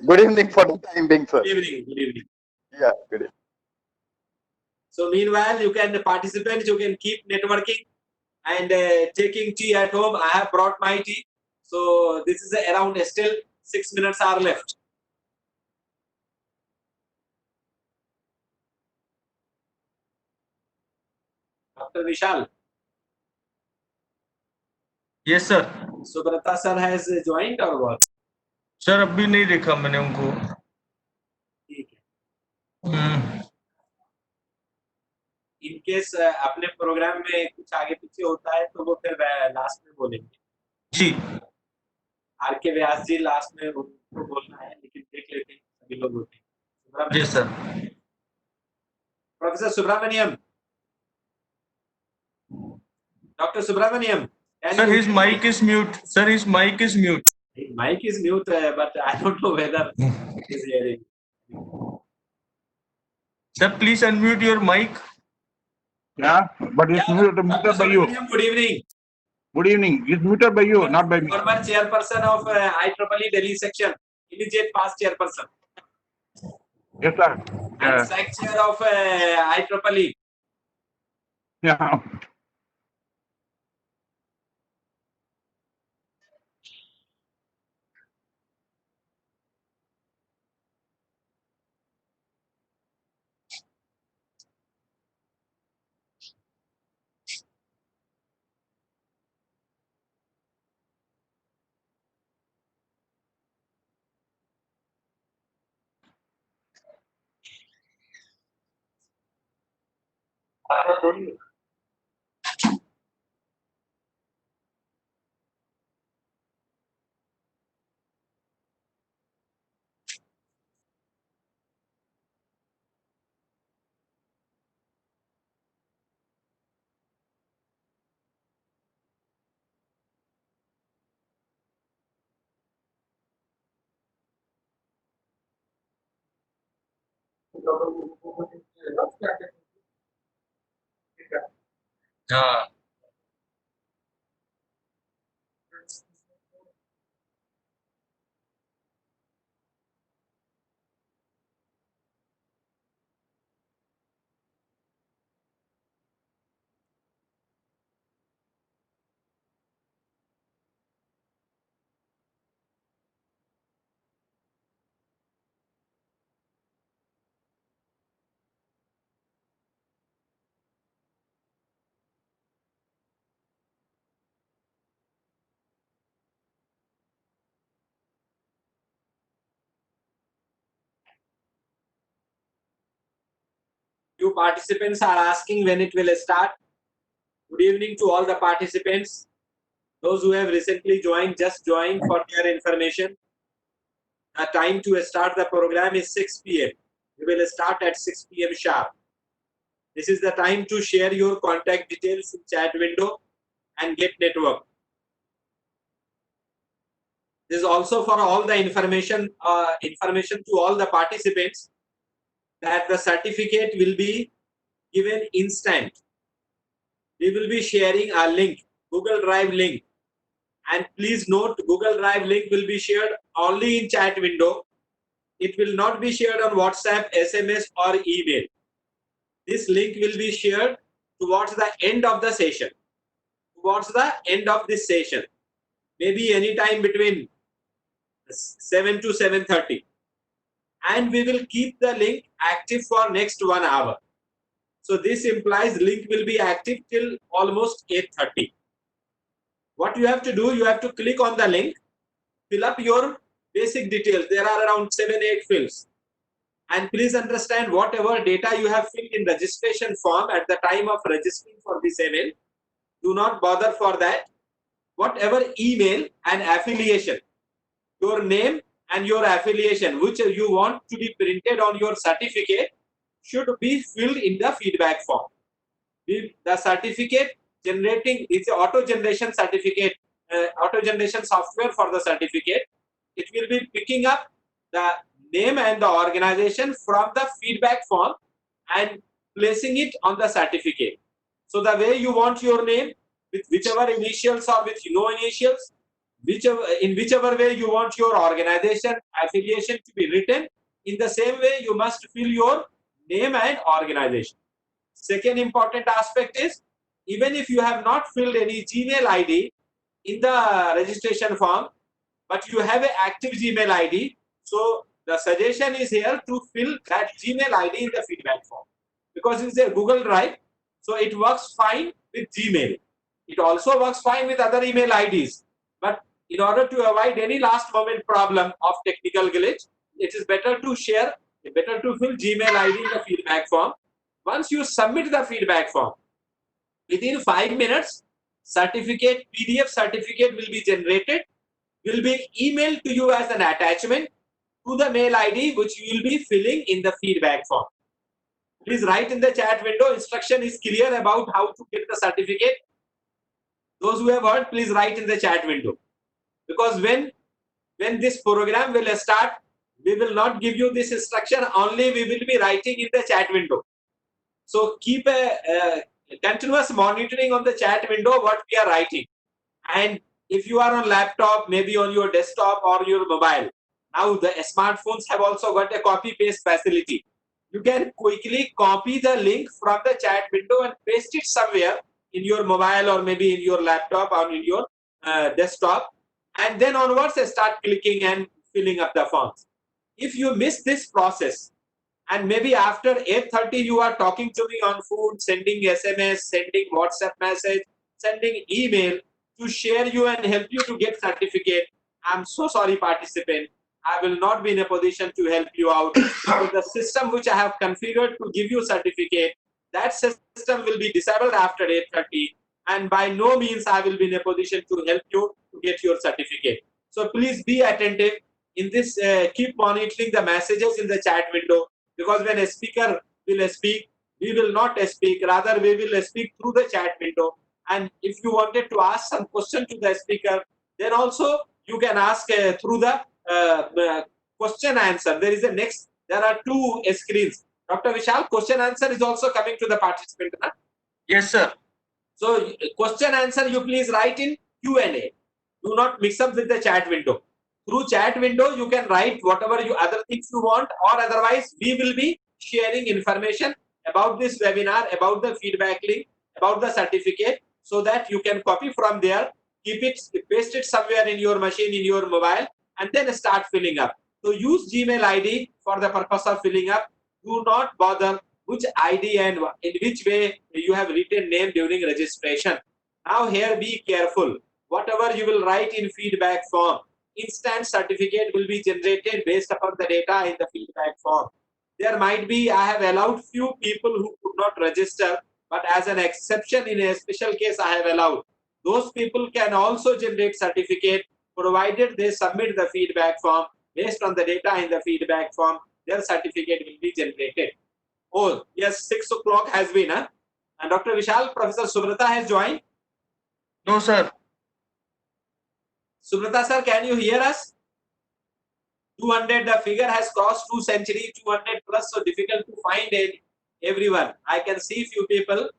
Good evening for the time being, sir. Good evening. Good evening. Yeah, good evening. So meanwhile, you can participants, you can keep networking and taking tea at home. I have brought my tea. So this is around still 6 minutes are left. Dr. Vishal. Yes, sir. Subrata sir has joined or what? Sir अभी नहीं देखा मैंने उनको. ठीक है. In case अपने programme में कुछ आगे पीछे होता है तो वो फिर लास्ट में बोलेंगे. जी. आर के व्यास जी लास्ट में उनको बोलना है, लेकिन देख लेते हैं सभी लोग होते हैं. जी sir. Professor Subramaniam. Dr. Subramaniam. Sir, his mic is mute. Sir, his mic is mute. His mic is mute, but I don't know whether he is hearing. Sir, please unmute your mic. Yeah, but it's muted by you. Good evening. Good evening. It's muted by you, not by me. Former chairperson of IEEE Delhi section, immediate past chairperson. Yes, sir. And sec chair of IEEE. Yeah. हाँ. You participants are asking when it will start. Good evening to all the participants. Those who have recently joined, just joined for their information. The time to start the program is 6 p.m. We will start at 6 p.m. sharp. This is the time to share your contact details in chat window and get network. This is also for all the information to all the participants that the certificate will be given instant. We will be sharing a link, Google Drive link. And please note, Google Drive link will be shared only in chat window. It will not be shared on WhatsApp, SMS or email. This link will be shared towards the end of the session. Towards the end of this session. Maybe any time between 7 to 7:30. And we will keep the link active for next 1 hour. So this implies link will be active till almost 8:30. What you have to do, you have to click on the link, fill up your basic details. There are around 7-8 fields. And please understand, whatever data you have filled in registration form at the time of registering for this event, do not bother for that. Whatever email and affiliation, your name and your affiliation, which you want to be printed on your certificate, should be filled in the feedback form. The certificate generating, it's an auto generation certificate, auto generation software for the certificate. It will be picking up the name and the organization from the feedback form and placing it on the certificate. So the way you want your name, with whichever initials or with no initials, whichever way you want your organization affiliation to be written, in the same way you must fill your name and organization. Second important aspect is, even if you have not filled any Gmail ID in the registration form, but you have an active Gmail ID, so the suggestion is here to fill that Gmail ID in the feedback form, because it's a Google Drive, so it works fine with Gmail. It also works fine with other email IDs, but in order to avoid any last moment problem of technical glitch, it is better to fill Gmail ID in the feedback form. Once you submit the feedback form, within 5 minutes, PDF certificate will be generated, will be emailed to you as an attachment to the mail ID which you will be filling in the feedback form. Please write in the chat window. Instruction is clear about how to get the certificate. Those who have heard, please write in the chat window. Because when this program will start, we will not give you this instruction, only we will be writing in the chat window. So keep a continuous monitoring on the chat window what we are writing. And if you are on laptop, maybe on your desktop or your mobile, now the smartphones have also got a copy paste facility. You can quickly copy the link from the chat window and paste it somewhere in your mobile or maybe in your laptop or in your desktop, and then onwards start clicking and filling up the forms. If you miss this process, and maybe after 8:30 you are talking to me on phone, sending SMS, sending WhatsApp message, sending email to share you and help you to get certificate, I'm so sorry participant, I will not be in a position to help you out. So the system which I have configured to give you certificate, that system will be disabled after 8:30, and by no means I will be in a position to help you to get your certificate. So please be attentive in this, keep monitoring the messages in the chat window, because when a speaker will speak, we will not speak, rather we will speak through the chat window. And if you wanted to ask some question to the speaker, then also you can ask through the question answer. There are two screens. Dr. Vishal, question answer is also coming to the participant. Huh? Yes, sir. So question answer you please write in Q&A. Do not mix up with the chat window. Through chat window you can write whatever other things you want, or otherwise we will be sharing information about this webinar, about the feedback link, about the certificate, so that you can copy from there, keep it, paste it somewhere in your machine, in your mobile, and then start filling up. So use Gmail ID for the purpose of filling up. Do not bother which ID and in which way you have written name during registration. Now here be careful. Whatever you will write in feedback form, instant certificate will be generated based upon the data in the feedback form. There might be, I have allowed few people who could not register, but as an exception in a special case I have allowed. Those people can also generate certificate provided they submit the feedback form. Based on the data in the feedback form, their certificate will be generated. Oh, yes, 6 o'clock has been. Huh? And Dr. Vishal, Professor Subrata has joined. No, sir. Subrata sir, can you hear us? 200, the figure has crossed 2 century, 200 plus, so difficult to find everyone. I can see few people.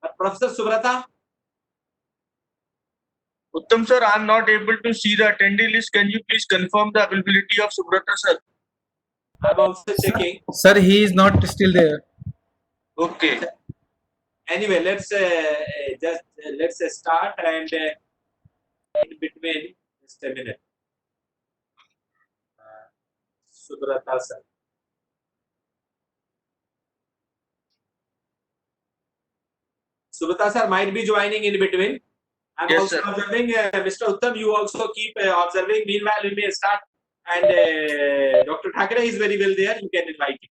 But Professor Subrata? Uttam, sir, I am not able to see the attendee list. Can you please confirm the availability of Subrata, sir? I'm also checking. Sir, he is not still there. Okay. Anyway, let's start, and in between, just a minute. Subrata sir. Subrata sir might be joining in between. I'm Yes, also sir. observing, Mr. Uttam, you also keep observing. Meanwhile, we may start. And Dr. Thakre is very well there. You can invite him.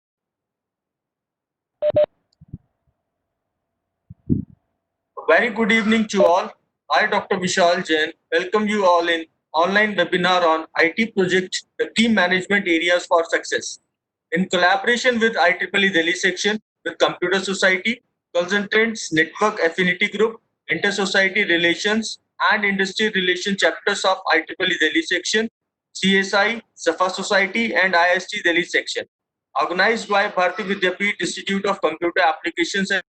Very good evening to all. I, Dr. Vishal Jain, welcome you all in online webinar on IT project, the key management areas for success. In collaboration with IEEE Delhi section, with Computer Society, Consultants Network Affinity Group, Inter-Society Relations and Industry Relation chapters of IEEE Delhi section, CSI, Safa Society and IST Delhi section. Organized by Bharati Vidyapeeth Institute of Computer Applications and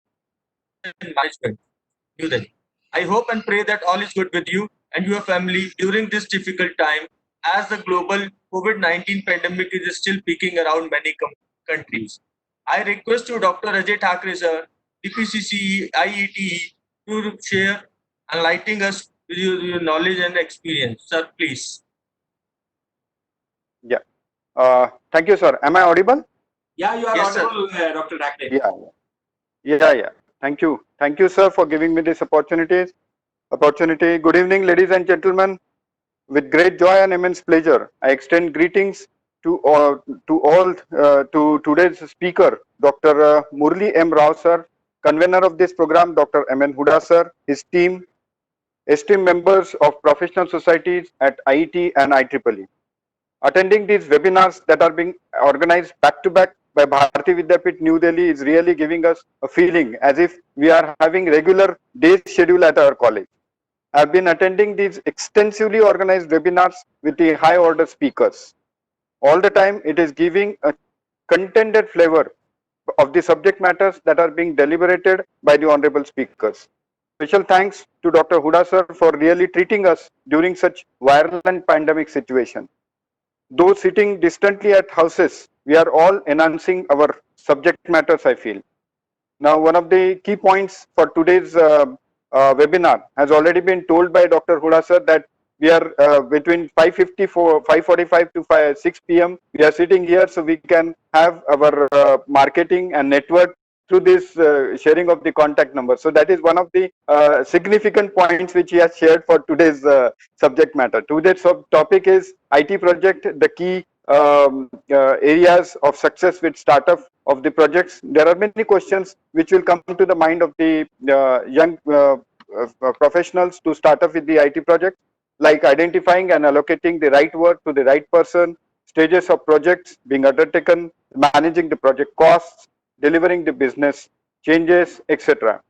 Management, New Delhi. I hope and pray that all is good with you. and your family during this difficult time as the global COVID-19 pandemic is still peaking around many countries. I request to Dr. Ajay Thakre sir, DPCC, IETE, to share enlightening us with your knowledge and experience. Sir, please. Yeah. Thank you, sir. Am I audible? Yeah, you are Yes, sir. audible, Dr. Thakre. Yeah. Yeah. Thank you. Thank you, sir, for giving me this opportunity. Good evening, ladies and gentlemen. With great joy and immense pleasure, I extend greetings to today's speaker, Dr. Murali M Rao, sir, convener of this program, Dr. M.N. Huda, sir, his team, esteemed members of professional societies at IET and IEEE. Attending these webinars that are being organized back to back by Bharati Vidyapeeth New Delhi is really giving us a feeling as if we are having regular day schedule at our college. I've been attending these extensively organized webinars with the high order speakers. All the time it is giving a contented flavor of the subject matters that are being deliberated by the honorable speakers. Special thanks to Dr. Huda sir for really treating us during such viral and pandemic situation. Though sitting distantly at houses, we are all enhancing our subject matters, I feel. Now, one of the key points for today's webinar has already been told by Dr. Huda sir that we are between 5:45 to 6 p.m. We are sitting here so we can have our marketing and network through this sharing of the contact number. So that is one of the significant points which he has shared for today's subject matter. Today's topic is IT project, the key areas of success with startup of the projects. There are many questions which will come to the mind of the young professionals to start up with the IT project, like identifying and allocating the right work to the right person, stages of projects being undertaken, managing the project costs, delivering the business changes, etc.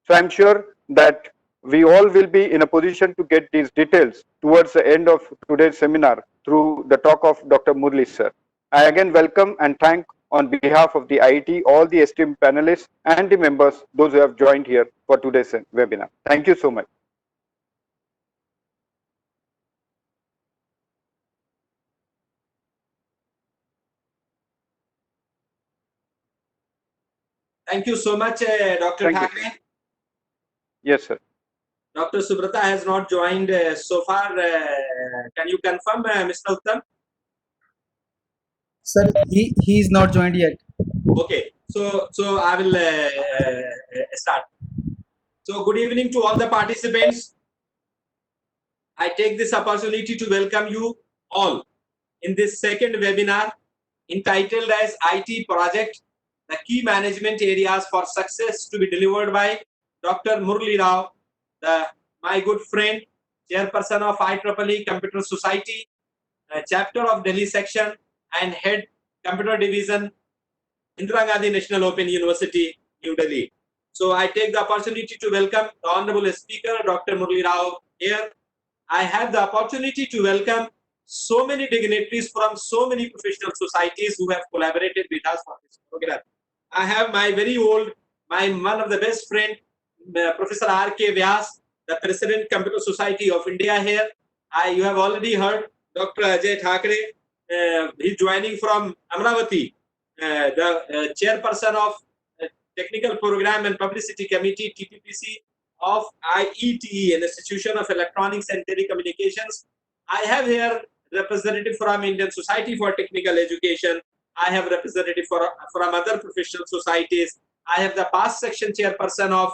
So I'm sure that we all will be in a position to get these details towards the end of today's seminar through the talk of Dr. Murali sir. I again welcome and thank on behalf of the IIT all the esteemed panelists and the members, those who have joined here for today's webinar. Thank you so much. Thank you so much, Dr. Thank you. Thakre. Yes, sir. Dr. Subrata has not joined so far. Can you confirm, Mr. Uttam? Sir, he is not joined yet. Okay, so I will start. So good evening to all the participants. I take this opportunity to welcome you all in this second webinar entitled as IT Project, the Key Management Areas for Success, to be delivered by Dr. Murali Rao, my good friend, chairperson of IEEE Computer Society, chapter of Delhi section, and head computer division, Indira Gandhi National Open University, New Delhi. So I take the opportunity to welcome the honorable speaker, Dr. Murali Rao here. I have the opportunity to welcome so many dignitaries from so many professional societies who have collaborated with us for this program. I have my very old, one of the best friend, Professor R.K. Vyas, the President Computer Society of India here. You have already heard Dr. Ajay Thakre. He's joining from Amravati, the chairperson of Technical Program and Publicity Committee, TPPC, of IETE, an Institution of Electronics and Telecommunications. I have here representative from Indian Society for Technical Education. I have representative from other professional societies. I have the past section chairperson of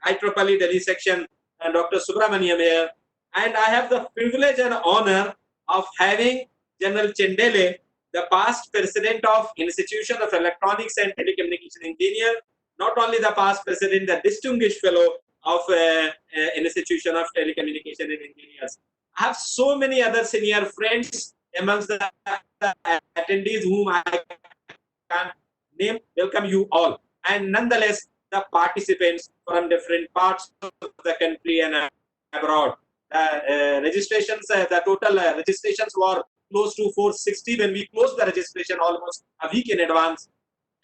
IEEE Delhi section, Dr. Subramaniam here. And I have the privilege and honor of having General Chendele, the past president of Institution of Electronics and Telecommunication Engineer, not only the past president, the distinguished fellow of Institution of Telecommunication and Engineers. I have so many other senior friends amongst the attendees whom I can't name. Welcome you all. And nonetheless, the participants from different parts of the country and abroad. Registrations, the total registrations were close to 460 when we closed the registration almost a week in advance.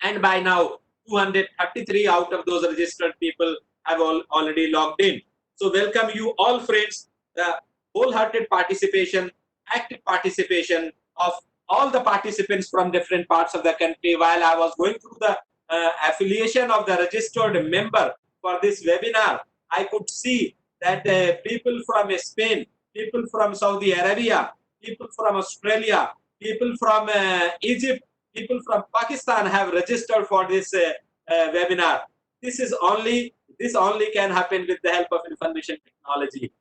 And by now, 233 out of those registered people have already logged in. So welcome you all friends, the wholehearted participation, active participation of all the participants from different parts of the country. While I was going through the affiliation of the registered member for this webinar, I could see that people from Spain, people from Saudi Arabia, people from Australia, people from Egypt, people from Pakistan have registered for this webinar. This only can happen with the help of information technology.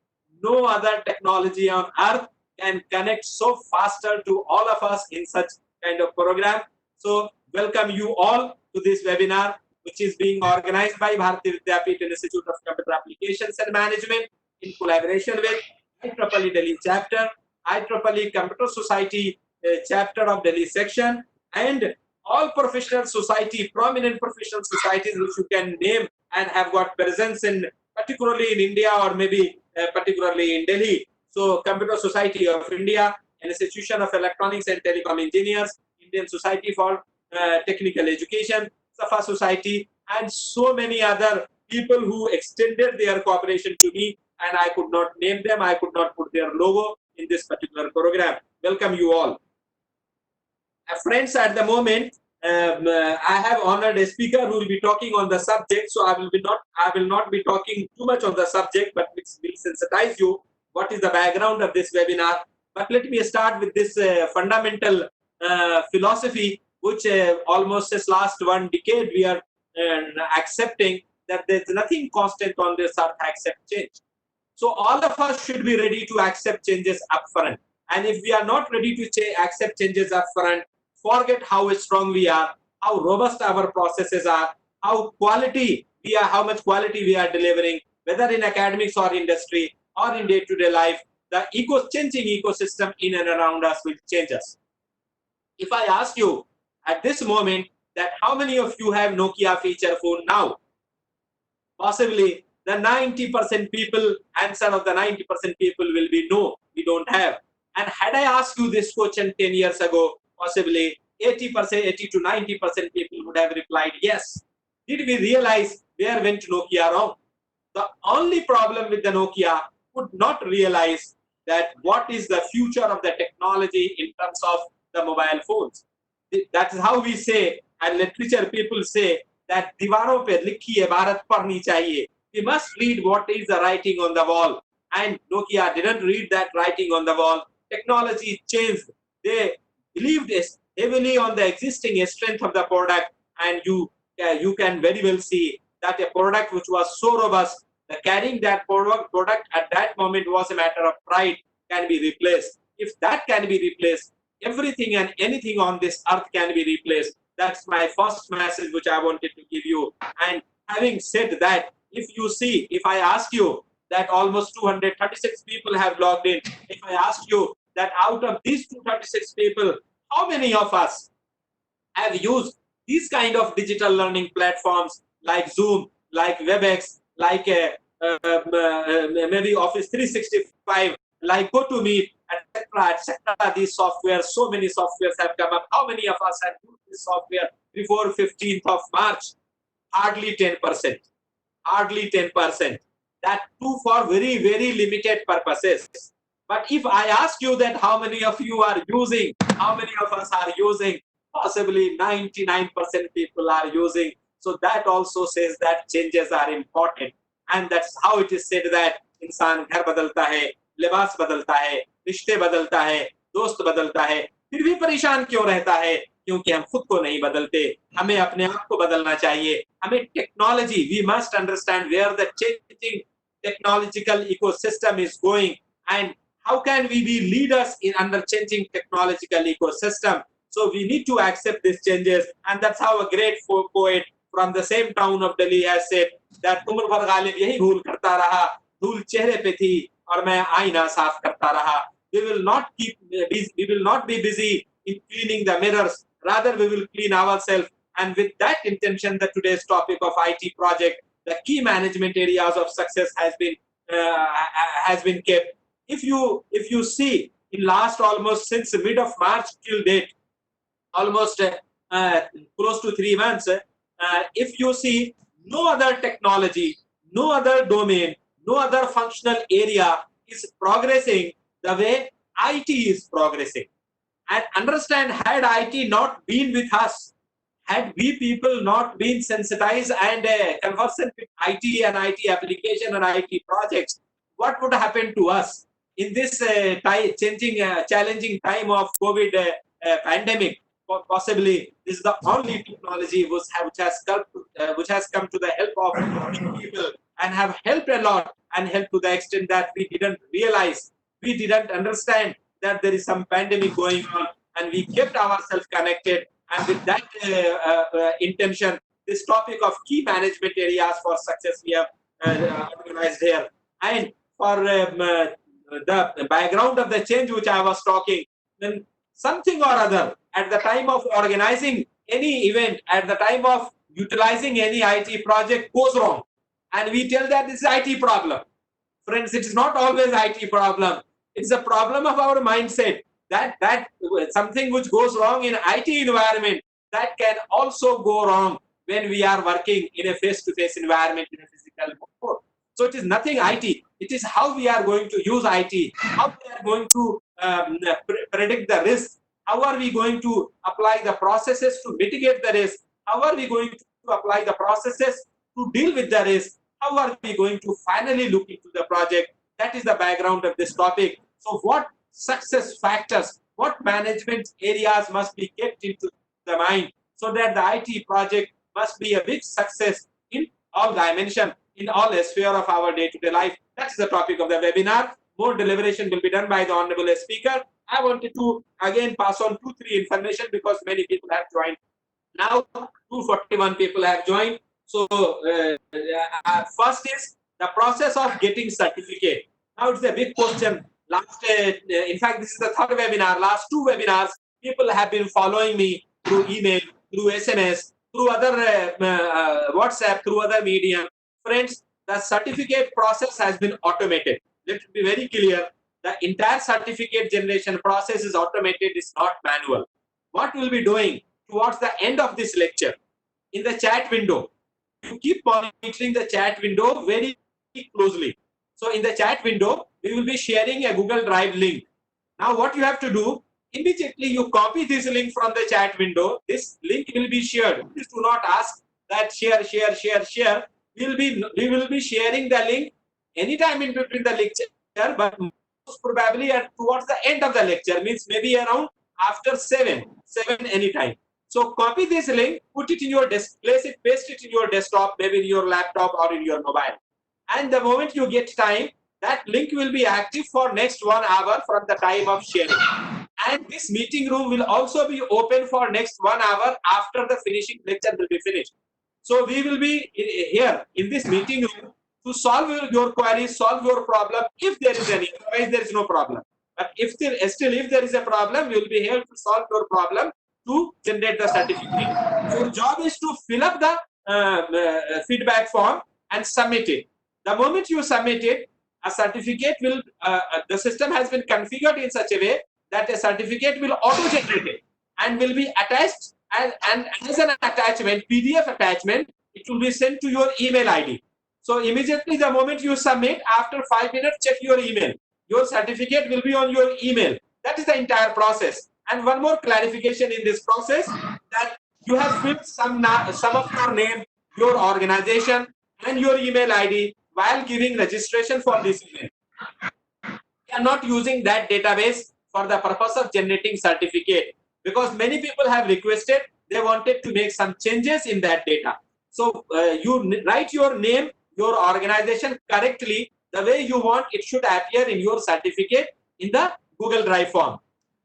No other technology on earth can connect so faster to all of us in such kind of program. So welcome you all to this webinar, which is being organized by Bharati Vidyapeeth Institute of Computer Applications and Management in collaboration with IEEE Delhi chapter, IEEE Computer Society chapter of Delhi section, and all professional society, prominent professional societies which you can name and have got presence in, particularly in India or maybe particularly in Delhi. So Computer Society of India, an Institution of Electronics and Telecom Engineers, Indian Society for Technical Education, Safa Society, and so many other people who extended their cooperation to me, and I could not name them, I could not put their logo in this particular program. Welcome you all. Friends, at the moment, I have honored a speaker who will be talking on the subject, so I will not be talking too much on the subject, but it will sensitize you what is the background of this webinar. But let me start with this fundamental philosophy, which almost since last 1 decade we are accepting that there's nothing constant on this earth except change. So all of us should be ready to accept changes upfront. And if we are not ready to accept changes upfront, forget how strong we are, how robust our processes are, how much quality we are delivering, whether in academics or industry or in day-to-day life. The changing ecosystem in and around us will change us. If I ask you at this moment that how many of you have Nokia feature phone now, possibly the 90% people, answer of the 90% people will be no, we don't have. And had I asked you this question 10 years ago, possibly 80 to 90% people would have replied yes. Did we realize where went Nokia wrong? The only problem with the Nokia would not realize that what is the future of the technology in terms of the mobile phones. That is how we say, and literature people say, that दीवारों पे लिखी इबारत पढ़नी चाहिए. We must read what is the writing on the wall. And Nokia didn't read that writing on the wall. Technology changed. They believed heavily on the existing strength of the product, and you can very well see that a product which was so robust, carrying that product at that moment was a matter of pride, can be replaced. If that can be replaced, everything and anything on this earth can be replaced. That's my first message which I wanted to give you. And having said that, if I ask you that almost 236 people have logged in, if I ask you that out of these 236 people, how many of us have used these kind of digital learning platforms like Zoom, like WebEx, like maybe Office 365, like GoToMeet, etc. These softwares, so many softwares have come up. How many of us have used this software before 15th of March? Hardly 10%. Hardly 10%. That too for very, very limited purposes. But if I ask you that how many of you are using, how many of us are using, possibly 99% people are using. So that also says that changes are important. And that's how it is said that इंसान घर बदलता है, लिबास बदलता है, रिश्ते बदलता है, दोस्त बदलता है, फिर भी परेशान क्यों रहता है? क्योंकि हम खुद को नहीं बदलते. हमें अपने आप को बदलना चाहिए. हमें technology, we must understand where the changing technological ecosystem is going and how can we be leaders in under changing technological ecosystem. So we need to accept these changes, and that's how a great poet from the same town of Delhi has said that उम्र भर गालिब यही भूल करता रहा, धूल चेहरे पे थी और मैं आईना साफ करता रहा. We will not be busy in cleaning the mirrors, rather we will clean ourselves. And with that intention, the today's topic of IT project, the key management areas of success has been kept. If you see in last almost since mid of March till date, almost close to 3 months, if you see no other technology, no other domain, no other functional area is progressing the way IT is progressing. And understand, had IT not been with us, had we people not been sensitized and conversant with IT and IT application and IT projects, what would happen to us in this challenging time of COVID pandemic? Possibly, this is the only technology which has come to the help of people and have helped a lot, and helped to the extent that we didn't realize, we didn't understand that there is some pandemic going on, and we kept ourselves connected. And with that intention, this topic of key management areas for success we have organized here. And for the background of the change which I was talking, then something or other at the time of organizing any event, at the time of utilizing any IT project goes wrong, and we tell that this is IT problem. Friends, it is not always IT problem. It's a problem of our mindset that something which goes wrong in IT environment, that can also go wrong when we are working in a face-to-face environment in a physical mode. So it is nothing IT. It is how we are going to use IT, how we are going to predict the risk, how are we going to apply the processes to mitigate the risk, how are we going to apply the processes to deal with the risk, how are we going to finally look into the project. That is the background of this topic. So what success factors, what management areas must be kept into the mind so that the IT project must be a big success in all dimensions, in all sphere of our day-to-day life. That's the topic of the webinar. More deliberation will be done by the Honorable Speaker. I wanted to again pass on 2-3 information because many people have joined. Now 241 people have joined. So first is the process of getting certificate. Now it's a big question. Last, in fact, this is the third webinar. Last 2 webinars, people have been following me through email, through SMS, through other WhatsApp, through other medium. Friends, the certificate process has been automated. Let it be very clear. The entire certificate generation process is automated, it's not manual. What we'll be doing towards the end of this lecture, in the chat window, you keep monitoring the chat window very closely. So in the chat window, we will be sharing a Google Drive link. Now what you have to do, immediately you copy this link from the chat window. This link will be shared. Please do not ask that share. We will be sharing the link anytime in between the lecture, but most probably towards the end of the lecture, means maybe around after 7 anytime. So copy this link, put it in your desk, paste it in your desktop, maybe in your laptop or in your mobile. And the moment you get time, that link will be active for next 1 hour from the time of sharing. And this meeting room will also be open for next 1 hour after the finishing lecture will be finished. So we will be here in this meeting room to solve your queries, solve your problem if there is any. Otherwise, there is no problem. But if there is a problem, we will be here to solve your problem to generate the certificate. Your job is to fill up the feedback form and submit it. The moment you submit it, a certificate will, the system has been configured in such a way that a certificate will auto-generate it and will be attached, and as an attachment, PDF attachment, it will be sent to your email ID. So immediately the moment you submit, after 5 minutes, check your email. Your certificate will be on your email. That is the entire process. And one more clarification in this process, that you have filled some of your name, your organization, and your email ID while giving registration for this email. We are not using that database for the purpose of generating certificate, because many people have requested, they wanted to make some changes in that data. So you write your name, your organization correctly, the way you want it should appear in your certificate in the Google Drive form.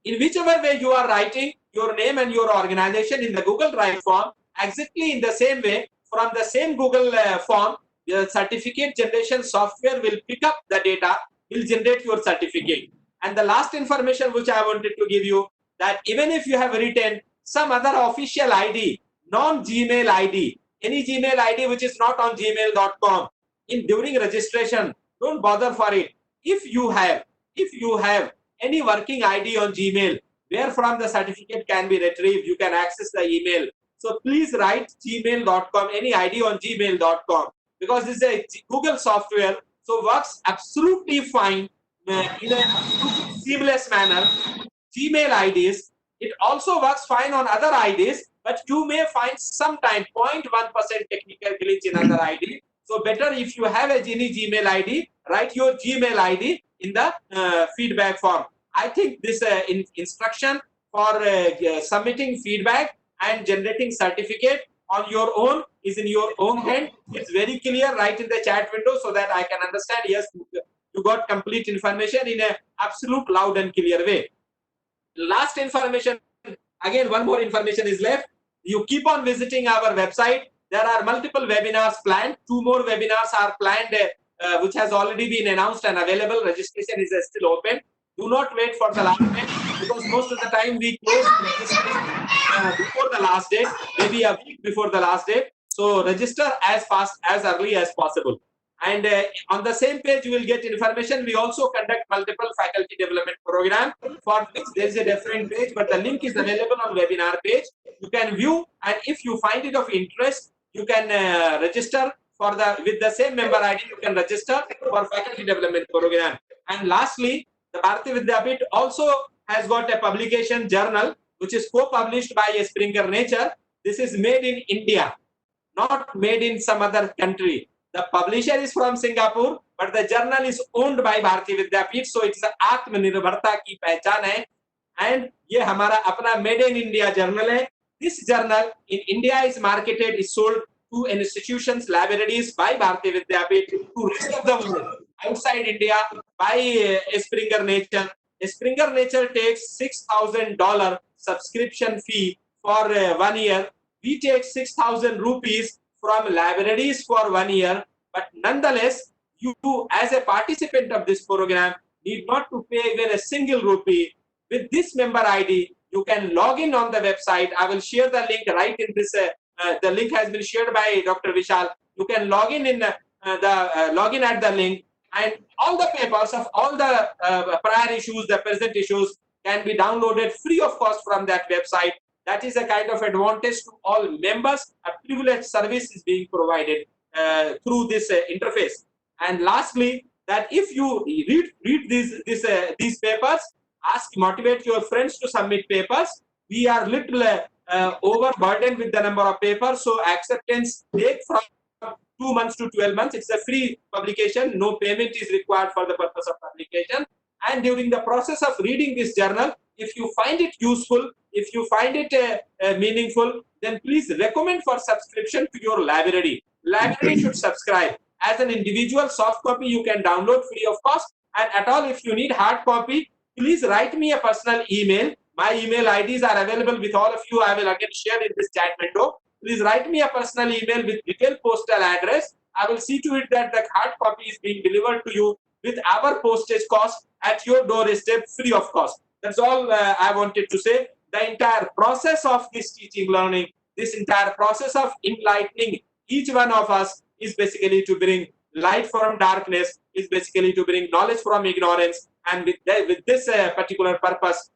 In whichever way you are writing your name and your organization in the Google Drive form, exactly in the same way, from the same Google form, the certificate generation software will pick up the data, will generate your certificate. And the last information which I wanted to give you, that even if you have written some other official ID, non-Gmail ID, any Gmail ID which is not on gmail.com, during registration, don't bother for it. If you have any working ID on Gmail, where from the certificate can be retrieved, you can access the email. So please write gmail.com, any ID on gmail.com, because this is a Google software. So works absolutely fine in a absolutely seamless manner. Gmail IDs. It also works fine on other IDs, but you may find sometime 0.1% technical glitch in other ID. So better if you have any Gmail ID, write your Gmail ID in the feedback form. I think this instruction for submitting feedback and generating certificate on your own is in your own hand. It's very clear right in the chat window so that I can understand. Yes, you got complete information in a absolute loud and clear way. Last information, again, one more information is left. You keep on visiting our website. There are multiple webinars planned. 2 more webinars are planned, which has already been announced and available. Registration is still open. Do not wait for the last date, because most of the time we close registration before the last date, maybe a week before the last date. So register as early as possible. And on the same page, you will get information. We also conduct multiple faculty development program, for which there is a different page, but the link is available on webinar page. You can view, and if you find it of interest, you can register for with the same member ID. You can register for faculty development program. And lastly, the Bharati Vidyapeeth also has got a publication journal, which is co-published by Springer Nature. This is made in India, not made in some other country. The publisher is from Singapore, but the journal is owned by Bharati Vidyapeeth, so it's आत्मनिर्भरता की पहचान है. And ये हमारा अपना made in India journal है. This journal in India is marketed, is sold to institutions, libraries by Bharati Vidyapeeth, to rest of the world outside India by Springer Nature. Springer Nature takes $6,000 subscription fee for 1 year. We take 6,000 rupees from libraries for 1 year, but nonetheless, you as a participant of this program need not to pay even a single rupee. With this member ID, you can log in on the website. I will share the link right in this. The link has been shared by Dr. Vishal. You can log in login at the link, and all the papers of all the prior issues, the present issues, can be downloaded free of cost from that website. That is a kind of advantage to all members. A privileged service is being provided through this interface. And lastly, that if you read these papers, motivate your friends to submit papers. We are little overburdened with the number of papers, so acceptance take from 2 months to 12 months. It's a free publication. No payment is required for the purpose of publication. And during the process of reading this journal, if you find it useful, if you find it meaningful, then please recommend for subscription to your library. Library should subscribe. As an individual, soft copy you can download free of cost. And at all, if you need hard copy, please write me a personal email. My email IDs are available with all of you. I will again share in this chat window. Please write me a personal email with detailed postal address. I will see to it that the hard copy is being delivered to you with our postage cost at your doorstep free of cost. That's all I wanted to say. The entire process of this teaching learning, this entire process of enlightening each one of us is basically to bring light from darkness, is basically to bring knowledge from ignorance. And with this particular purpose,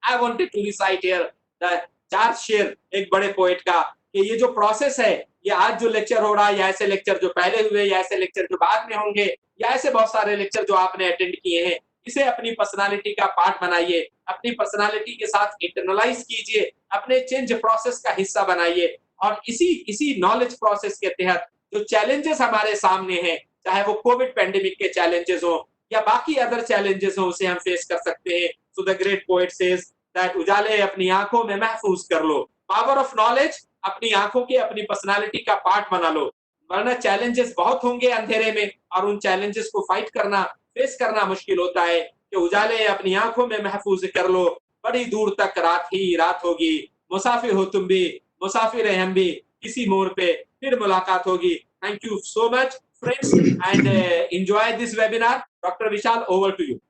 I wanted to recite here the 4 शेर एक बड़े poet का, कि ये जो process है, ये आज जो लेक्चर हो रहा है, या ऐसे लेक्चर जो पहले हुए, या ऐसे लेक्चर जो बाद में होंगे, या ऐसे बहुत सारे लेक्चर जो आपने अटेंड किए हैं, इसे अपनी पर्सनालिटी का पार्ट बनाइए, अपनी पर्सनालिटी के साथ इंटरनलाइज कीजिए, अपने चेंज प्रोसेस का हिस्सा बनाइए, और इसी नॉलेज प्रोसेस के तहत जो चैलेंजेस हमारे सामने हैं, चाहे वो कोविड पेंडेमिक के चैलेंजेस हो या बाकी अदर चैलेंजेस हो, उसे हम फेस कर सकते हैं. So the great poet says that उजाले अपनी आंखों में महफूज कर लो. पावर ऑफ नॉलेज अपनी आंखों के, अपनी पर्सनालिटी का पार्ट बना लो, वरना चैलेंजेस बहुत होंगे अंधेरे में, और उन चैलेंजेस को फाइट करना, फेस करना मुश्किल होता है. कि उजाले अपनी आंखों में महफूज कर लो, बड़ी दूर तक रात ही रात होगी, मुसाफिर हो तुम भी, मुसाफिर है हम भी, किसी मोड़ पे फिर मुलाकात होगी. Thank you so much, friends, and enjoy this webinar. Dr. Vishal, over to you.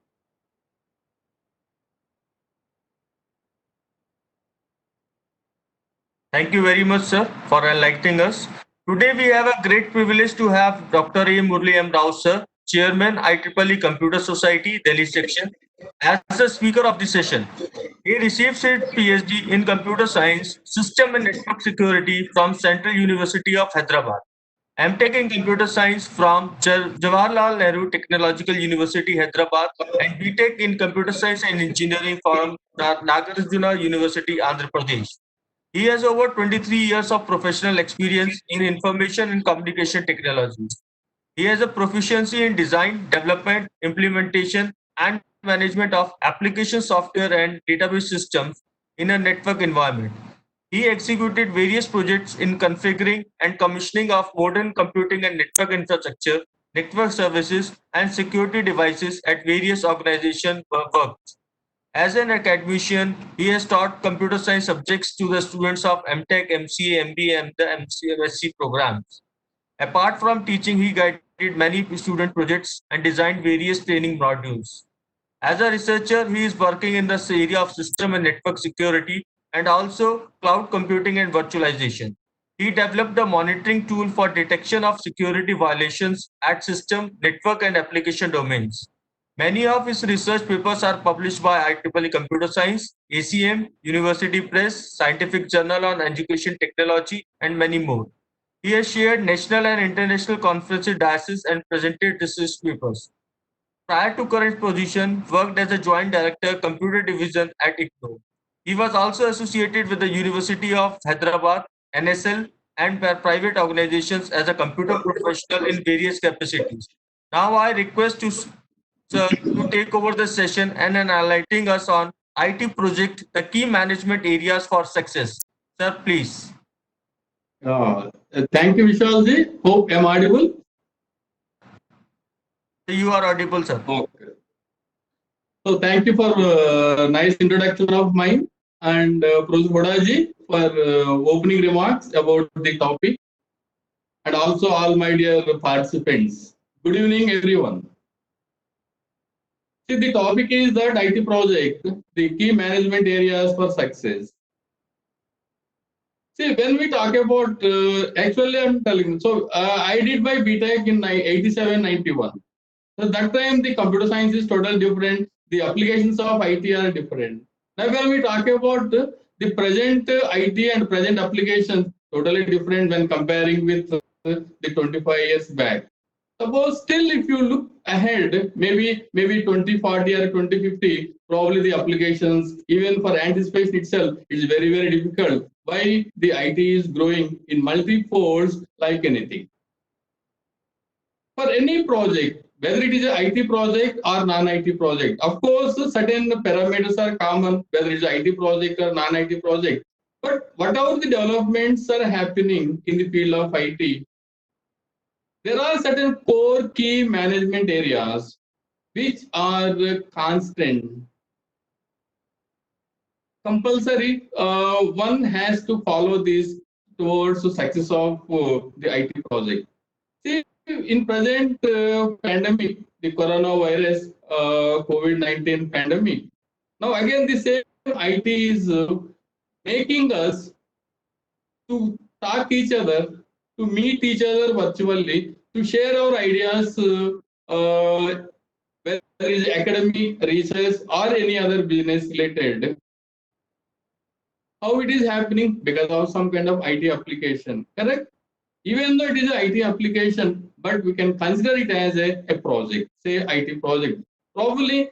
Thank you very much, sir, for enlightening us. Today we have a great privilege to have Dr. Murali M Rao, sir, Chairman, IEEE Computer Society, Delhi section, as the speaker of the session. He received his PhD in Computer Science, System and Network Security from Central University of Hyderabad, MTech in Computer Science from Jawaharlal Nehru Technological University, Hyderabad, and BTech in Computer Science and Engineering from Nagarjuna University, Andhra Pradesh. He has over 23 years of professional experience in information and communication technologies. He has a proficiency in design, development, implementation, and management of application software and database systems in a network environment. He executed various projects in configuring and commissioning of modern computing and network infrastructure, network services, and security devices at various organizations worked. As an academician, he has taught computer science subjects to the students of MTech, MCA, MBA, and the MSc programs. Apart from teaching, he guided many student projects and designed various training modules. As a researcher, he is working in the area of system and network security and also cloud computing and virtualization. He developed a monitoring tool for detection of security violations at system, network, and application domains. Many of his research papers are published by IEEE Computer Science, ACM, University Press, Scientific Journal on Education Technology, and many more. He has shared national and international conferences, diocese, and presented research papers. Prior to current position, worked as a joint director, computer division at ICNO. He was also associated with the University of Hyderabad, NSL, and private organizations as a computer professional in various capacities. Now I request you, sir, to take over the session and enlightening us on IT project, the key management areas for success. Sir, please. Thank you, Vishalji. Hope I'm audible. You are audible, sir. Okay. So thank you for nice introduction of mine and Professor Bodaji for opening remarks about the topic, and also all my dear participants. Good evening, everyone. See, the topic is that IT project, the key management areas for success. See, when we talk about, actually I'm telling you, so I did my BTech in 87-91. So that time the computer science is totally different. The applications of IT are different. Now when we talk about the present IT and present applications, totally different when comparing with the 25 years back. Suppose still if you look ahead, maybe 2040 or 2050, probably the applications, even for anticipation itself, is very, very difficult. Why? The IT is growing in multi-folds like anything. For any project, whether it is an IT project or non-IT project, of course, certain parameters are common, whether it's an IT project or non-IT project. But whatever the developments are happening in the field of IT, there are certain core key management areas which are constant. Compulsory, one has to follow this towards the success of the IT project. See, in present pandemic, the coronavirus, COVID-19 pandemic, now again the same IT is making us to talk each other, to meet each other virtually, to share our ideas, whether it is academic, research, or any other business related. How it is happening? Because of some kind of IT application, correct? Even though it is an IT application, but we can consider it as a project, say IT project. Probably,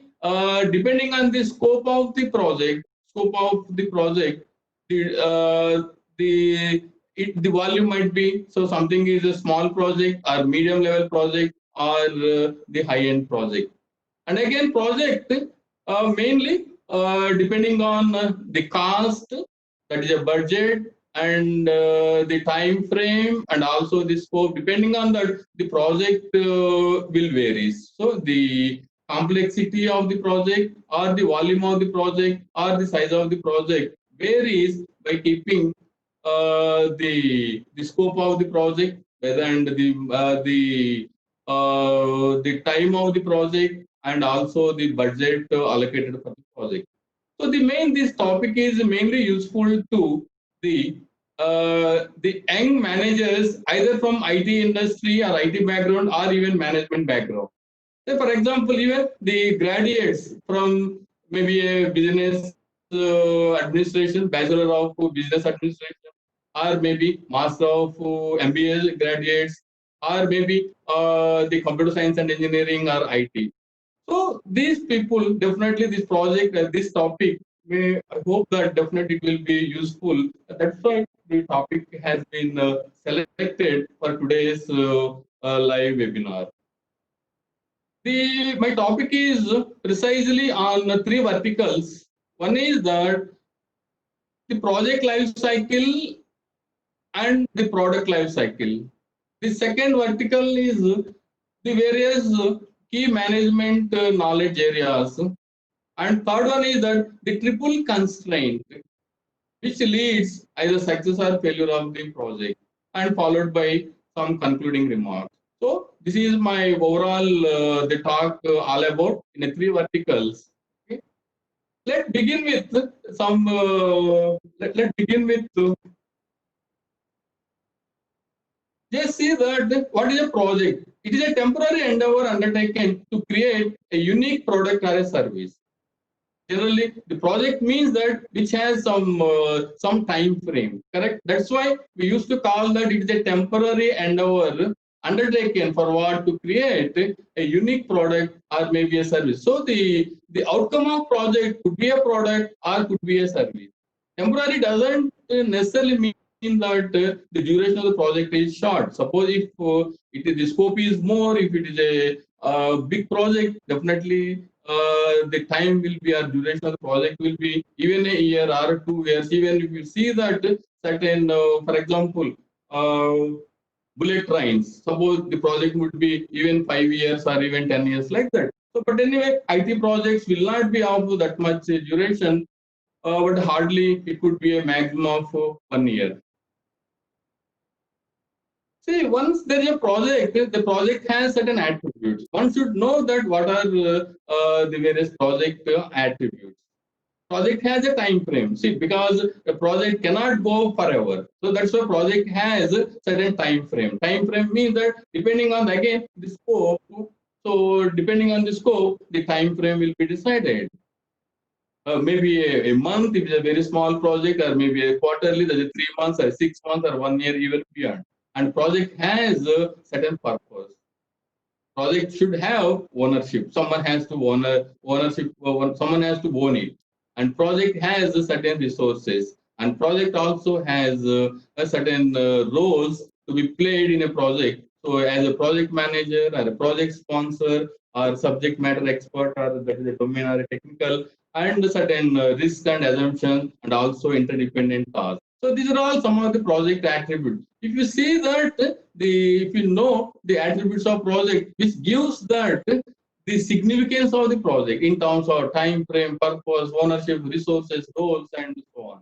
depending on the scope of the project, the volume might be, so something is a small project or medium level project or the high end project. And again, project mainly depending on the cost, that is a budget, and the time frame, and also the scope. Depending on that, the project will vary. So the complexity of the project, or the volume of the project, or the size of the project varies by keeping the scope of the project, whether and the time of the project, and also the budget allocated for the project. So this topic is mainly useful to the young managers, either from IT industry or IT background, or even management background. Say for example, even the graduates from maybe a business administration, bachelor of business administration, or maybe master of MBA graduates, or maybe the computer science and engineering or IT. So these people, definitely this project, this topic, I hope that definitely it will be useful. That's why the topic has been selected for today's live webinar. My topic is precisely on three verticals. One is that the project life cycle and the product life cycle. The second vertical is the various key management knowledge areas. And third one is that the triple constraint, which leads either success or failure of the project, and followed by some concluding remarks. So this is my overall the talk all about in a three verticals. Okay. Let's begin with some. Let's begin with. Just see that what is a project? It is a temporary endeavor undertaken to create a unique product or a service. Generally, the project means that which has some time frame, correct? That's why we used to call that it is a temporary endeavor undertaken for what to create a unique product or maybe a service. So the outcome of project could be a product or could be a service. Temporary doesn't necessarily mean that the duration of the project is short. Suppose if the scope is more, if it is a big project, definitely the time will be, or duration of the project will be even a year or 2 years. Even if you see that certain, for example, bullet trains, suppose the project would be even 5 years or even 10 years, like that. So, but anyway, IT projects will not be of that much duration, but hardly it could be a maximum of 1 year. See, once there is a project, the project has certain attributes. One should know that what are the various project attributes. Project has a time frame. See, because a project cannot go forever. So that's why project has a certain time frame. Time frame means that depending on, again, the scope. So depending on the scope, the time frame will be decided. Maybe a month if it's a very small project, or maybe a quarterly, that is 3 months or 6 months or 1 year, even beyond. And project has a certain purpose. Project should have ownership. Someone has to own ownership. Someone has to own it. And project has a certain resources. And project also has a certain roles to be played in a project. So as a project manager or a project sponsor or subject matter expert, or that is a domain or a technical, and certain risks and assumptions, and also interdependent tasks. So these are all some of the project attributes. If you see that if you know the attributes of project, which gives that the significance of the project in terms of time frame, purpose, ownership, resources, roles, and so on.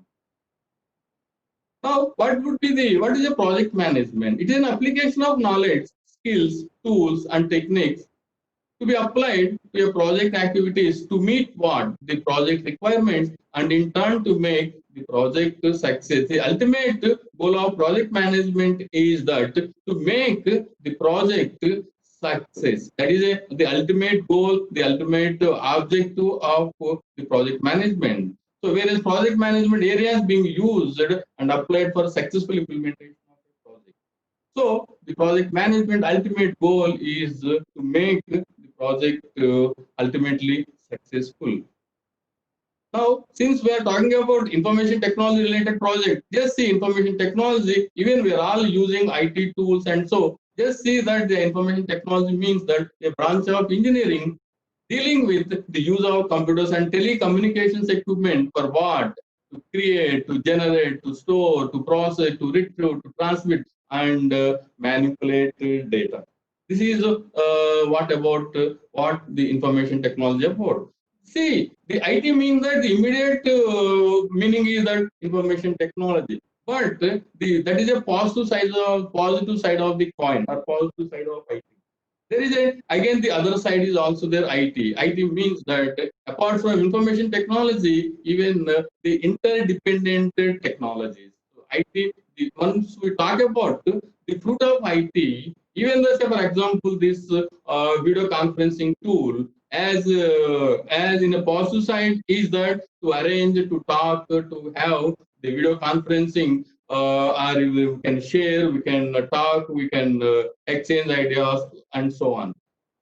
Now, what is a project management? It is an application of knowledge, skills, tools, and techniques to be applied to your project activities to meet what the project requirements, and in turn to make the project a success. The ultimate goal of project management is that to make the project success. That is the ultimate goal, the ultimate objective of the project management. So various project management areas being used and applied for successful implementation of a project. So the project management ultimate goal is to make the project ultimately successful. Now, since we are talking about information technology related project, just see information technology, even we are all using IT tools, and so just see that the information technology means that a branch of engineering dealing with the use of computers and telecommunications equipment for what? To create, to generate, to store, to process, to retrieve, to transmit, and manipulate data. This is what the information technology about. See, the IT means that the immediate meaning is that information technology, but that is a positive side of the coin, or positive side of IT. There is again the other side is also there. IT. IT means that apart from information technology, even the interdependent technologies. So IT. Once we talk about the fruit of IT, even the, say, for example, this video conferencing tool, as in a positive side is that to arrange, to talk, to have the video conferencing, or we can share, we can talk, we can exchange ideas and so on.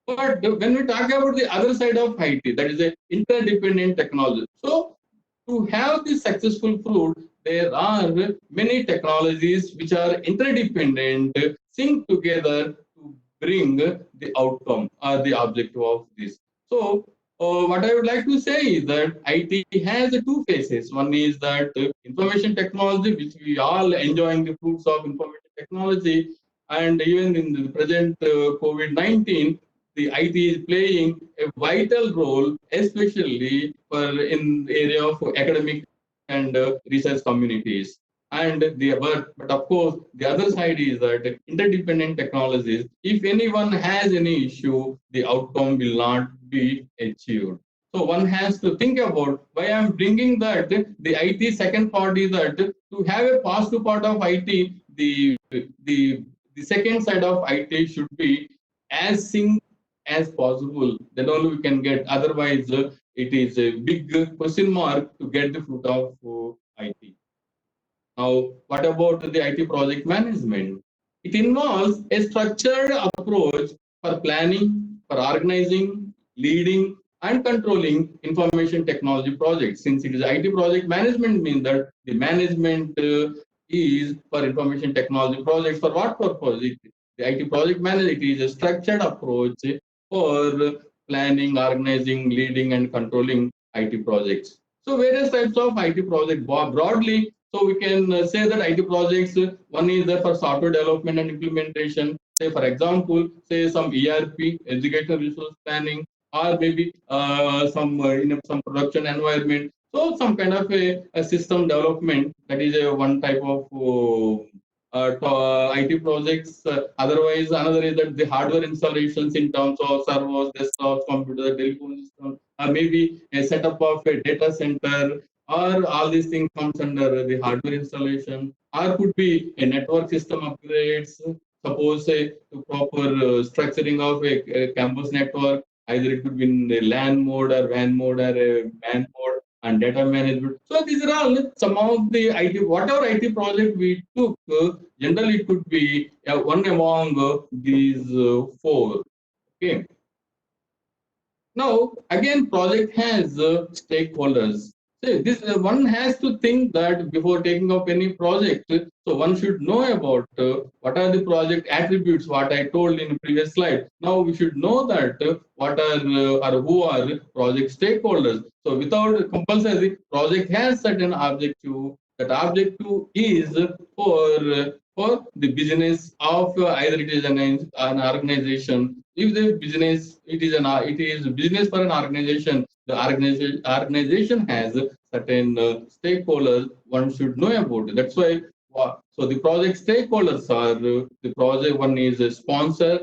But when we talk about the other side of IT, that is a interdependent technology. So to have the successful fruit, there are many technologies which are interdependent, sync together to bring the outcome or the objective of this. So what I would like to say is that IT has two phases. One is that information technology, which we all enjoying the fruits of information technology, and even in the present COVID-19, the IT is playing a vital role, especially for in the area of academic and research communities. And but of course, the other side is that interdependent technologies, if anyone has any issue, the outcome will not be achieved. So one has to think about why I'm bringing that. The IT second part is that to have a positive part of IT, the second side of IT should be as sync as possible. Then only we can get. Otherwise, it is a big question mark to get the fruit of IT. Now, what about the IT project management? It involves a structured approach for planning, for organizing, leading, and controlling information technology projects. Since it is IT project management, means that the management is for information technology projects. For what purpose? The IT project management, it is a structured approach for planning, organizing, leading, and controlling IT projects. So various types of IT projects broadly. So we can say that IT projects, one is there for software development and implementation. Say for example, say some ERP, educational resource planning, or maybe some in some production environment. So some kind of a system development, that is a one type of IT projects. Otherwise, another is that the hardware installations in terms of servers, desktops, computers, telephone systems, or maybe a setup of a data center, or all these things comes under the hardware installation, or could be a network system upgrades. Suppose a proper structuring of a campus network, either it could be in the LAN mode or WAN mode or a WAN mode, and data management. So these are all some of the IT, whatever IT project we took, generally it could be one among these four. Okay. Now, again, project has stakeholders. So this one has to think that before taking up any project, so one should know about what are the project attributes, what I told in the previous slide. Now we should know that what are or who are project stakeholders. So without compulsory, project has certain objective. That objective is for the business of either it is an organization. If the business, it is business for an organization, the organization has certain stakeholders one should know about it. That's why so the project stakeholders are the project one is a sponsor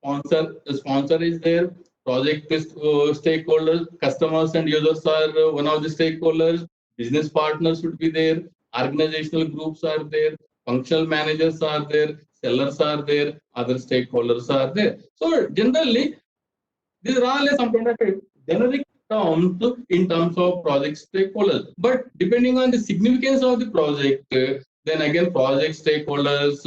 is there, project stakeholders, customers and users are one of the stakeholders, business partners should be there, organizational groups are there, functional managers are there, sellers are there, other stakeholders are there. So generally these are all some kind of generic terms in terms of project stakeholders. But depending on the significance of the project, then again project stakeholders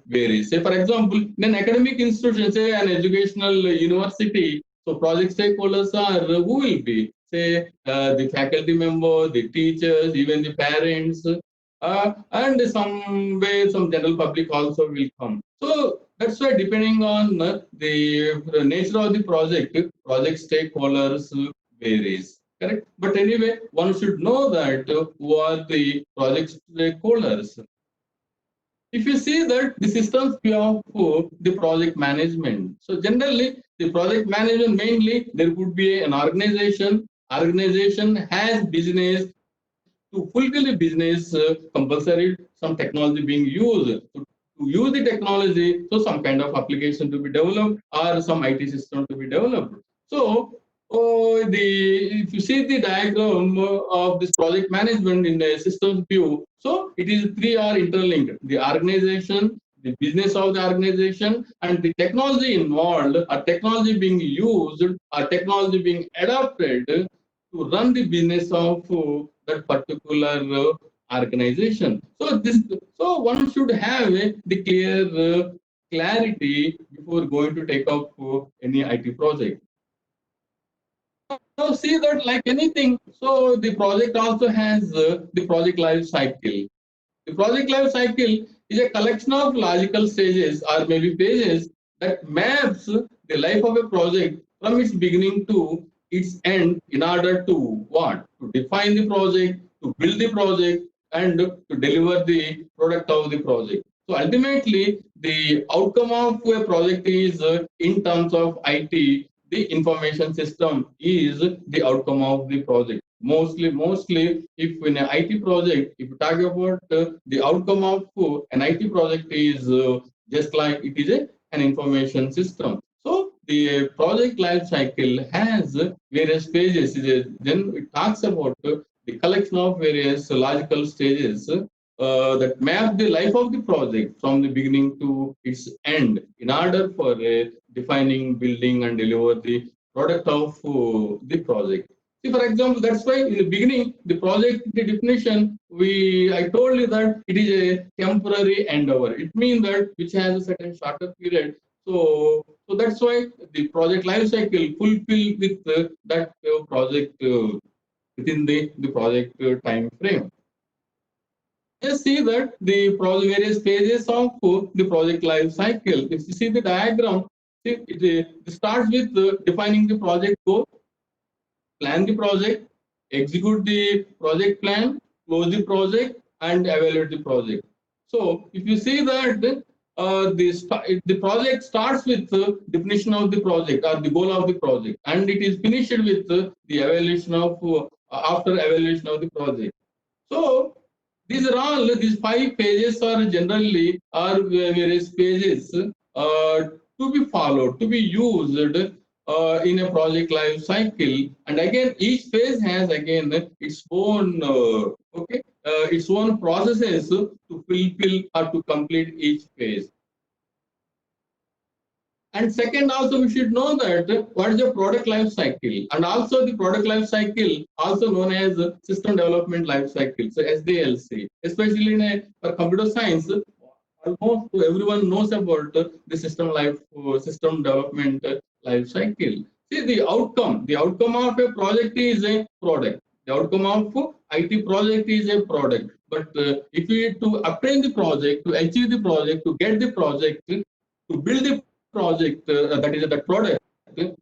vary. Say for example, in an academic institution, say an educational university, so project stakeholders are who will be? Say the faculty member, the teachers, even the parents, and some way some general public also will come. So that's why depending on the nature of the project stakeholders varies. Correct. But anyway, one should know that who are the project stakeholders. If you see that the systems of the project management, so generally the project management mainly there could be an organization. Organization has business. To fulfill the business, compulsory some technology being used. To use the technology, so some kind of application to be developed or some IT system to be developed. So if you see the diagram of this project management in the systems view, so it is three are interlinked: the organization, the business of the organization, and the technology involved, or technology being used, or technology being adopted to run the business of that particular organization. So one should have the clear clarity before going to take up any IT project. So see that like anything, so the project also has the project life cycle. The project life cycle is a collection of logical stages or maybe phases that maps the life of a project from its beginning to its end in order to what? To define the project, to build the project, and to deliver the product of the project. So ultimately, the outcome of a project is in terms of IT, the information system is the outcome of the project. Mostly, if in an IT project, if you talk about the outcome of an IT project is just like it is an information system. So the project life cycle has various stages. Then it talks about the collection of various logical stages that map the life of the project from the beginning to its end in order for defining, building, and deliver the product of the project. See, for example, that's why in the beginning, the project, the definition, I told you that it is a temporary endeavor. It means that which has a certain shorter period. So that's why the project life cycle fulfill with that project within the project time frame. Just see that the various phases of the project life cycle. If you see the diagram, it starts with defining the project goal, plan the project, execute the project plan, close the project, and evaluate the project. So if you see that the project starts with the definition of the project or the goal of the project, and it is finished with the evaluation of after evaluation of the project. So these 5 pages are generally various pages to be followed, to be used in a project life cycle. And again, each phase has again its own its own processes to fulfill or to complete each phase. And second, also we should know that what is the product life cycle, and also the product life cycle, also known as system development life cycle. So SDLC, especially in for computer science, almost everyone knows about the system development life cycle. See the outcome of a project is a product. The outcome of IT project is a product. But if we to obtain the project, to achieve the project, to get the project, to build the project, that is that product,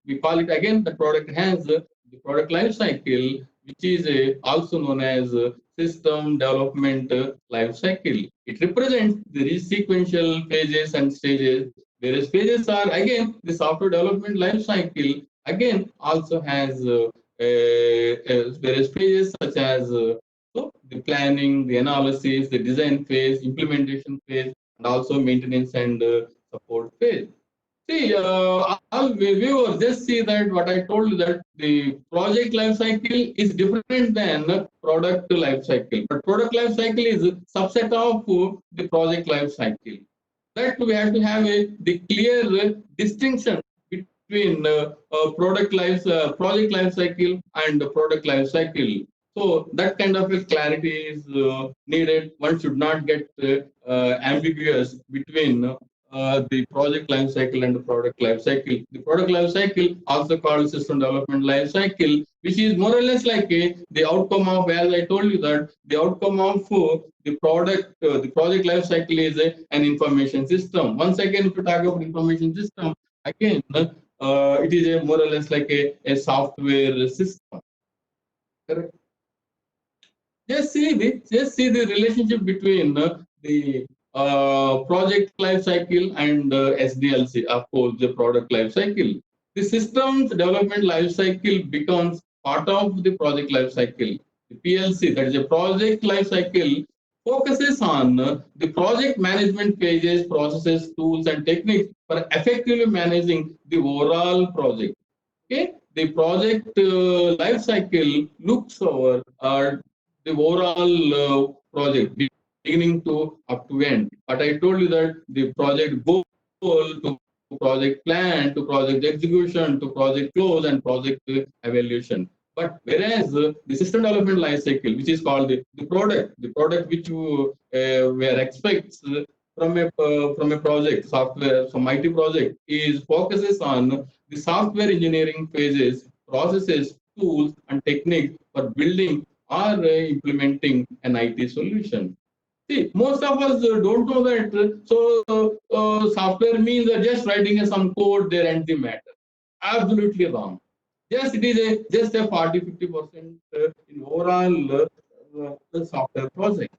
we call it again, the product has the product life cycle, which is also known as system development life cycle. It represents the sequential phases and stages. Various phases are again the software development life cycle, again also has various phases such as so the planning, the analysis, the design phase, implementation phase, and also maintenance and support phase. See, we will just see that what I told you, that the project life cycle is different than product life cycle. But product life cycle is a subset of the project life cycle. That we have to have the clear distinction between project life cycle and the product life cycle. So that kind of a clarity is needed. One should not get ambiguous between the project life cycle and the product life cycle. The product life cycle, also called system development life cycle, which is more or less like the outcome of, as I told you, that the outcome of the project life cycle is an information system. Once again, if you talk about information system, again, it is more or less like a software system. Correct. Just see the relationship between the project life cycle and SDLC, of course, the product life cycle. The systems development life cycle becomes part of the project life cycle. The PLC, that is a project life cycle, focuses on the project management phases, processes, tools, and techniques for effectively managing the overall project. Okay, the project life cycle looks over the overall project, be beginning to up to end. But I told you that the project goal to project plan to project execution to project close and project evaluation. But whereas the system development life cycle, which is called the product which you were expects from a project, software, some IT project, is focuses on the software engineering phases, processes, tools, and techniques for building or implementing an IT solution. See, most of us don't know that. Software means just writing some code there and the matter. Absolutely wrong. Yes, it is just a 40-50% in overall the software project.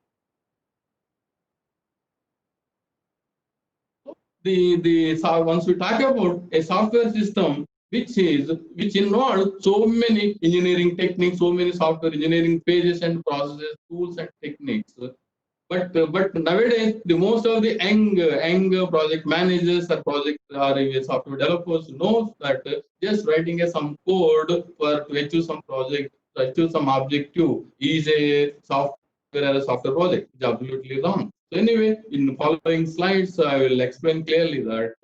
Once we talk about a software system which involves so many engineering techniques, so many software engineering pages and processes, tools and techniques. But nowadays, the most of the young project managers or project or software developers knows that just writing some code to achieve some project, to achieve some objective is a software project. It's absolutely wrong. So anyway, in the following slides, I will explain clearly that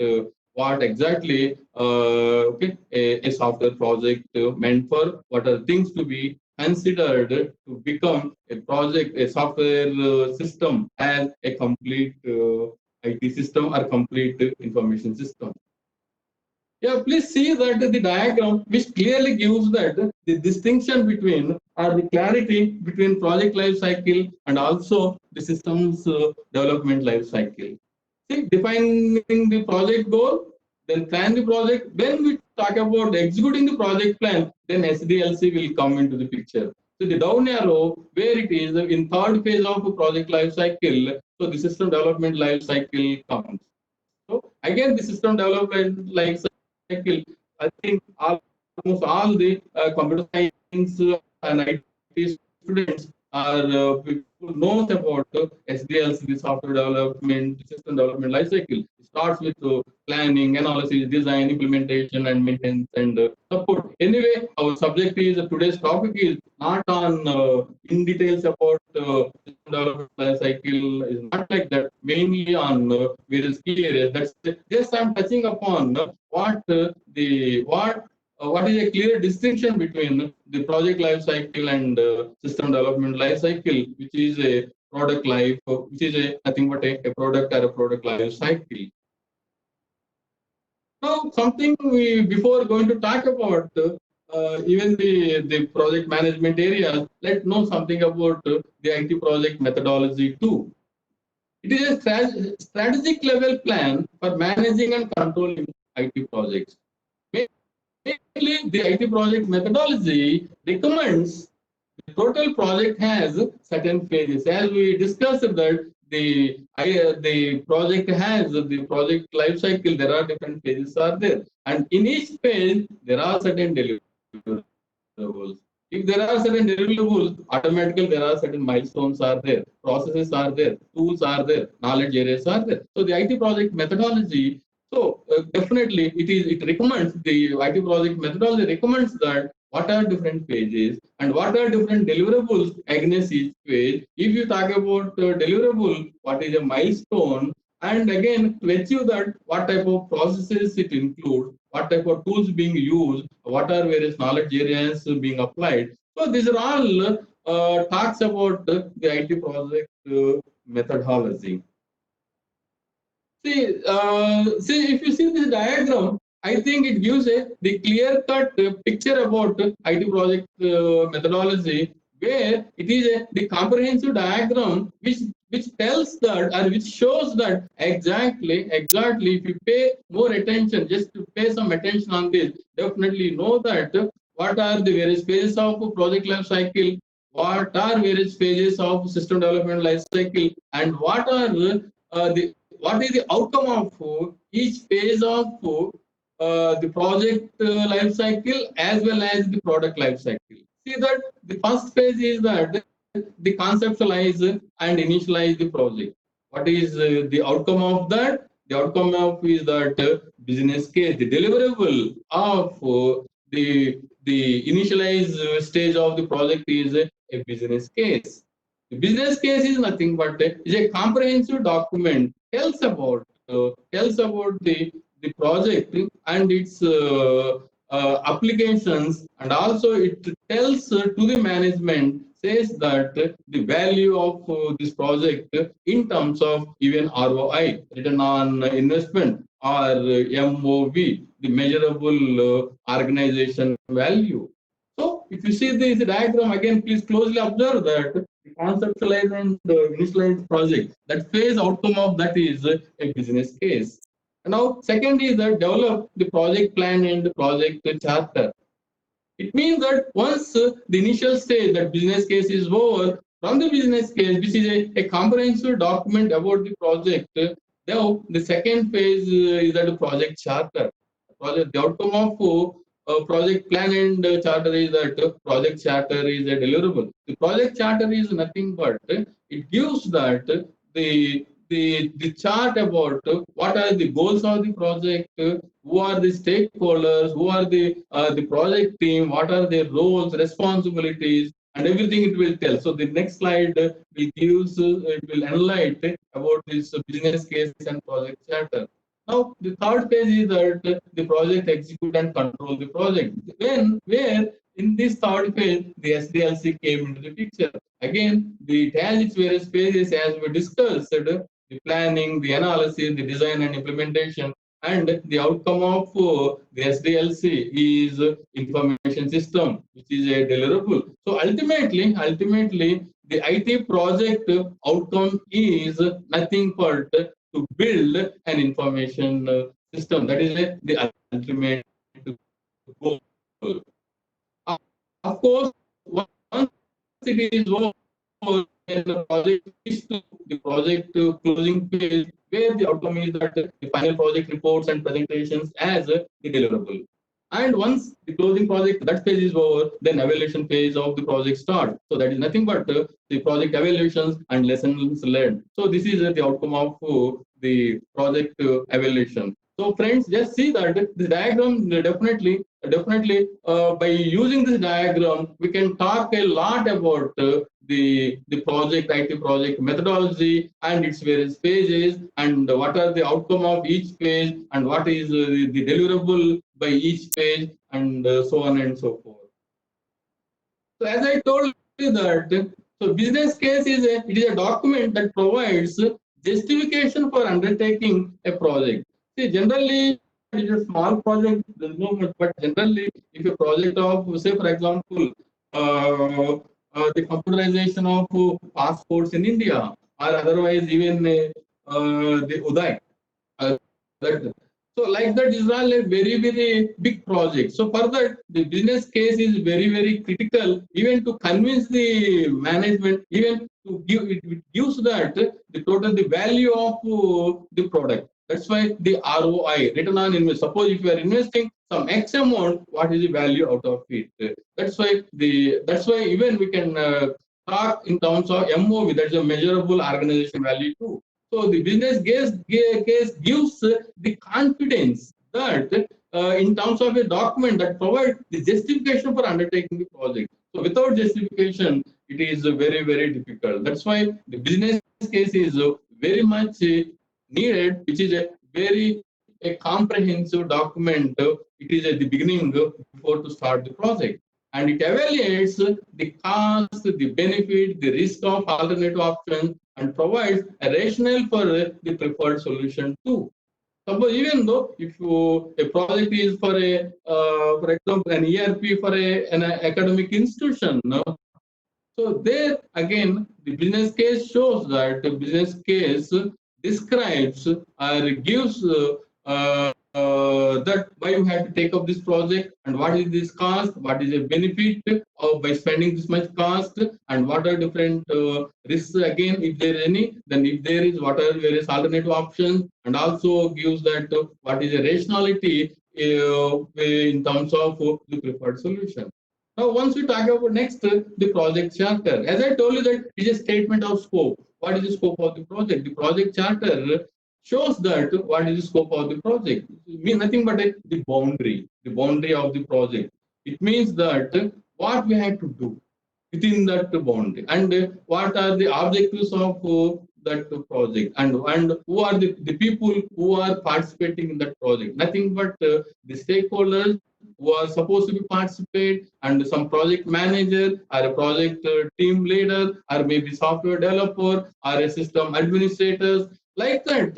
what exactly a software project meant for, what are things to be considered to become a project, a software system as a complete IT system or complete information system. Yeah, please see that the diagram which clearly gives that the distinction between or the clarity between project life cycle and also the system's development life cycle. See, defining the project goal, then plan the project. When we talk about executing the project plan, then SDLC will come into the picture. So the down arrow, where it is in third phase of the project life cycle, so the system development life cycle comes. So again, the system development life cycle, I think almost all the computer science and IT students are people knows about SDLC, the software development, system development life cycle. It starts with planning, analysis, design, implementation, and maintenance and support. Anyway, our subject is today's topic is not on in details about system development life cycle. Is not like that. Mainly on various key areas. That's just I'm touching upon what what is a clear distinction between the project life cycle and system development life cycle, which is a product life, which is a nothing but a product or a product life cycle. Now, something we before going to talk about even the project management area, let's know something about the IT project methodology too. It is a strategic level plan for managing and controlling IT projects. Mainly, the IT project methodology recommends the total project has certain phases. As we discussed that the project has the project life cycle, there are different phases are there, and in each phase there are certain deliverables. If there are certain deliverables, automatically there are certain milestones are there, processes are there, tools are there, knowledge areas are there. So the IT project methodology. So definitely it recommends the IT project methodology recommends that what are different phases and what are different deliverables against each phase. If you talk about deliverable, what is a milestone, and again to achieve that, what type of processes it includes, what type of tools being used, what are various knowledge areas being applied. So these are all talks about the IT project methodology. See, if you see this diagram, I think it gives the clear-cut picture about IT project methodology, where it is the comprehensive diagram which tells that or which shows that exactly if you pay more attention, just to pay some attention on this, definitely know that what are the various phases of project life cycle, what are various phases of system development life cycle, and what are what is the outcome of each phase of the project life cycle as well as the product life cycle. See that the first phase is that the conceptualize and initialize the project. What is the outcome of that? The outcome of is that business case, the deliverable of the initialized stage of the project is a business case. The business case is nothing but is a comprehensive document tells about the project and its applications, and also it tells to the management, says that the value of this project in terms of even ROI, return on investment, or MOV, the measurable organization value. So if you see this diagram again, please closely observe that the conceptualize and initialize project, that phase outcome of that is a business case. And now second is that develop the project plan and the project charter. It means that once the initial stage, that business case is over, from the business case, which is a comprehensive document about the project, now the second phase is that the project charter. The outcome of project plan and charter is that project charter is a deliverable. The project charter is nothing but it gives that the chart about what are the goals of the project, who are the stakeholders, who are the project team, what are their roles, responsibilities, and everything it will tell. So the next slide will gives it will enlighten about this business case and project charter. Now the third phase is that the project execute and control the project. When where in this third phase the SDLC came into the picture. Again, it has its various phases as we discussed, the planning, the analysis, the design and implementation, and the outcome of the SDLC is information system, which is a deliverable. So ultimately, the IT project outcome is nothing but to build an information system. That is the ultimate goal. Of course, once it is over, then the project is to the project closing phase, where the outcome is that the final project reports and presentations as the deliverable. And once the closing project, that phase is over, then evaluation phase of the project starts. So that is nothing but the project evaluations and lessons learned. So this is the outcome of the project evaluation. So friends, just see that the diagram definitely by using this diagram, we can talk a lot about the project, IT project methodology and its various phases, and what are the outcome of each phase, and what is the deliverable by each phase, and so on and so forth. So as I told you that, so business case is a document that provides justification for undertaking a project. See, generally it is a small project, there's no much, but generally if a project of, say for example, the computerization of passports in India, or otherwise even the Uday, that, so like that is all a very big project. So for that, the business case is very critical, even to convince the management, even to give it gives that the total the value of the product. That's why the ROI, return on investment. Suppose if you are investing some X amount, what is the value out of it? That's why even we can talk in terms of MOV. That's a measurable organization value too. So the business case gives the confidence that in terms of a document that provides the justification for undertaking the project. So without justification, it is very difficult. That's why the business case is very much needed, which is a comprehensive document. It is at the beginning before to start the project. And it evaluates the cost, the benefit, the risk of alternative options, and provides a rationale for the preferred solution too. Suppose even though if a project is for for example, an ERP for an academic institution, no? So there again, the business case shows that the business case describes or gives that why you have to take up this project, and what is this cost, what is the benefit of by spending this much cost, and what are different risks again, if there is any, then if there is, what are various alternative options, and also gives that what is the rationality in terms of the preferred solution. Now, once we talk about next, the project charter. As I told you that it is a statement of scope. What is the scope of the project? The project charter shows that what is the scope of the project. It means nothing but the boundary of the project. It means that what we have to do. within that boundary, and what are the objectives of that project, and who are the people who are participating in that project. Nothing but the stakeholders who are supposed to be participate, and some project manager or a project team leader, or maybe software developer or a system administrators, like that.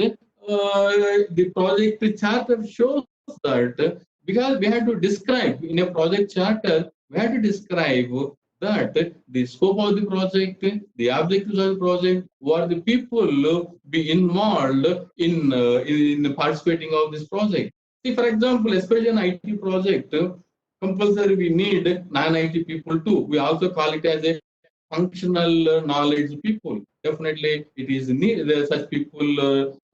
The project charter shows that, because we have to describe in a project charter, we have to describe that the scope of the project, the objectives of the project, who are the people be involved in participating of this project. See, for example, especially an IT project, compulsory we need non-IT people too. We also call it as a functional knowledge people. Definitely, it is needed. Such people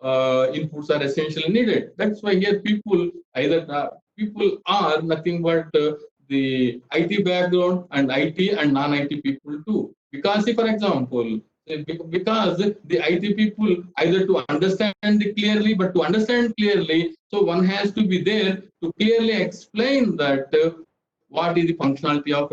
inputs are essentially needed. That's why here people are nothing but the IT background and IT and non-IT people too. Because, see, for example, because the IT people either to understand it clearly, but to understand clearly, so one has to be there to clearly explain that what is the functionality of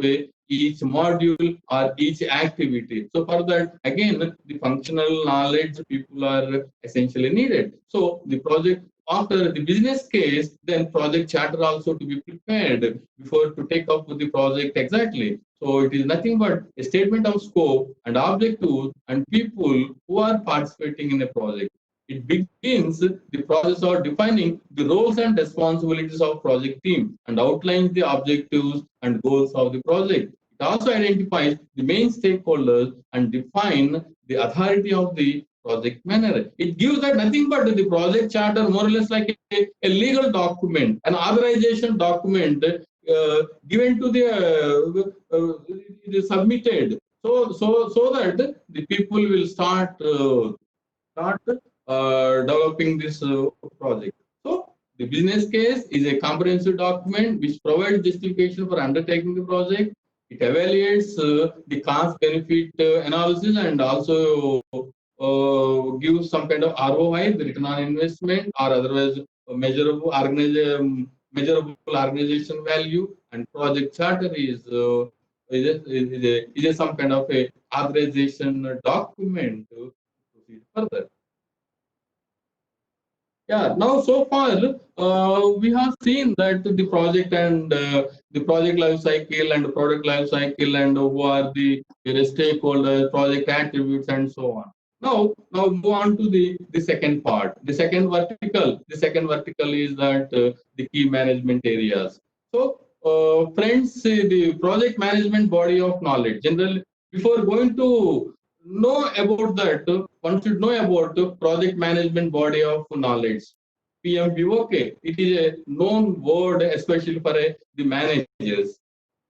each module or each activity. So for that, again, the functional knowledge people are essentially needed. So the project, after the business case, then project charter also to be prepared before to take up the project exactly. So it is nothing but a statement of scope and objectives and people who are participating in a project. It begins the process of defining the roles and responsibilities of project team and outlines the objectives and goals of the project. It also identifies the main stakeholders and define the authority of the project manager. It gives that nothing but the project charter, more or less like a legal document, an authorization document given to the submitted, so that the people will start developing this project. So the business case is a comprehensive document which provides justification for undertaking the project. It evaluates the cost benefit analysis, and also gives some kind of ROI, the return on investment, or otherwise measurable organization value. And project charter is some kind of a authorization document to proceed further. Yeah, now so far we have seen that the project and the project life cycle and the product life cycle, and who are the stakeholders, project attributes, and so on. Now move on to the second part, the second vertical. The second vertical is that the key management areas. So friends, the project management body of knowledge. Generally, before going to know about that, one should know about the project management body of knowledge. PMBOK. It is a known word, especially for the managers.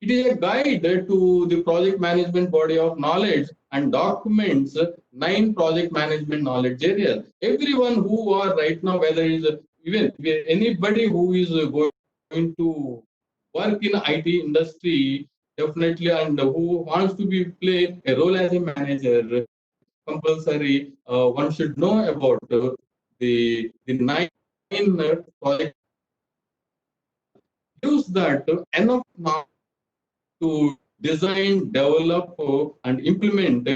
It is a guide to the project management body of knowledge and documents 9 project management knowledge areas. Everyone who are right now, whether it is even anybody who is going to work in IT industry, definitely, and who wants to play a role as a manager, compulsory, one should know about the 9 project. Use that enough knowledge to design, develop, and implement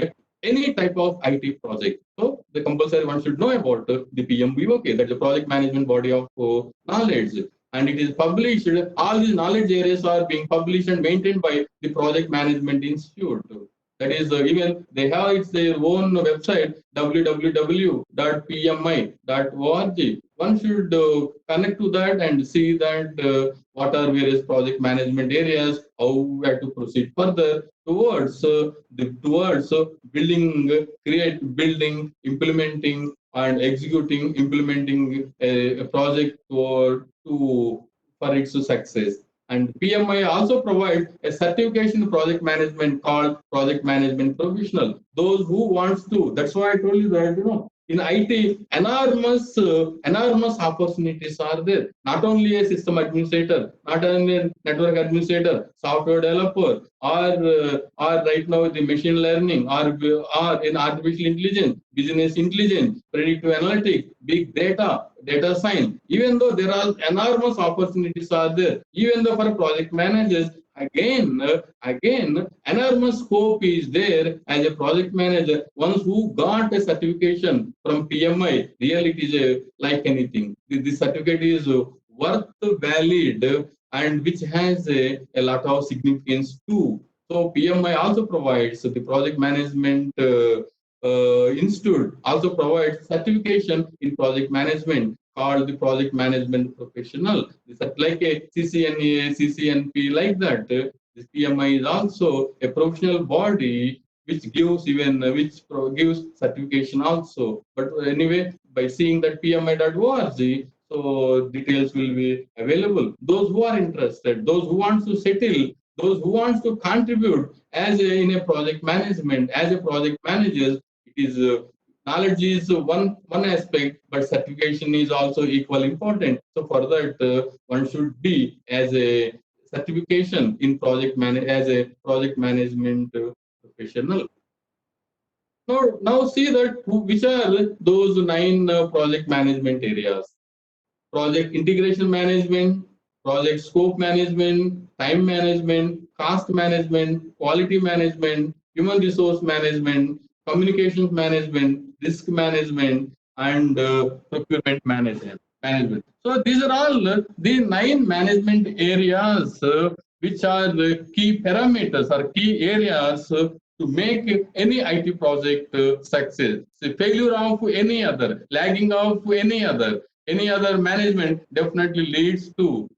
any type of IT project. So the compulsory one should know about the PMBOK, that's the project management body of knowledge. And it is published, all these knowledge areas are being published and maintained by the Project Management Institute. That is, even they have their own website, www.pmi.org. One should connect to that and see that what are various project management areas, how we have to proceed further towards building, implementing, and implementing a project for its success. And PMI also provides a certification in project management called Project Management Professional. Those who wants to, that's why I told you that, in IT, enormous opportunities are there. Not only a system administrator, not only a network administrator, software developer, or right now the machine learning, or in artificial intelligence, business intelligence, predictive analytics, big data, data science. Even though there are enormous opportunities are there, even though for project managers, Again, enormous scope is there as a project manager. Once who got a certification from PMI, really it is like anything. This certificate is worth valid and which has a lot of significance too. So PMI also provides the project management institute also provides certification in project management called the project management professional. It's like a CCNA, CCNP, like that. This PMI is also a professional body which gives gives certification also. But anyway, by seeing that PMI.org, so details will be available. Those who are interested, those who want to settle, those who want to contribute in a project management, as a project manager, it is knowledge is one aspect, but certification is also equally important. So for that, one should be as a certification in as a project management professional. Now see that which are those 9 project management areas: project integration management, project scope management, time management, cost management, quality management, human resource management, communications management, risk management, and procurement management. So these are all the 9 management areas which are the key parameters or key areas to make any IT project success. So failure of any other, lagging of any other management definitely leads to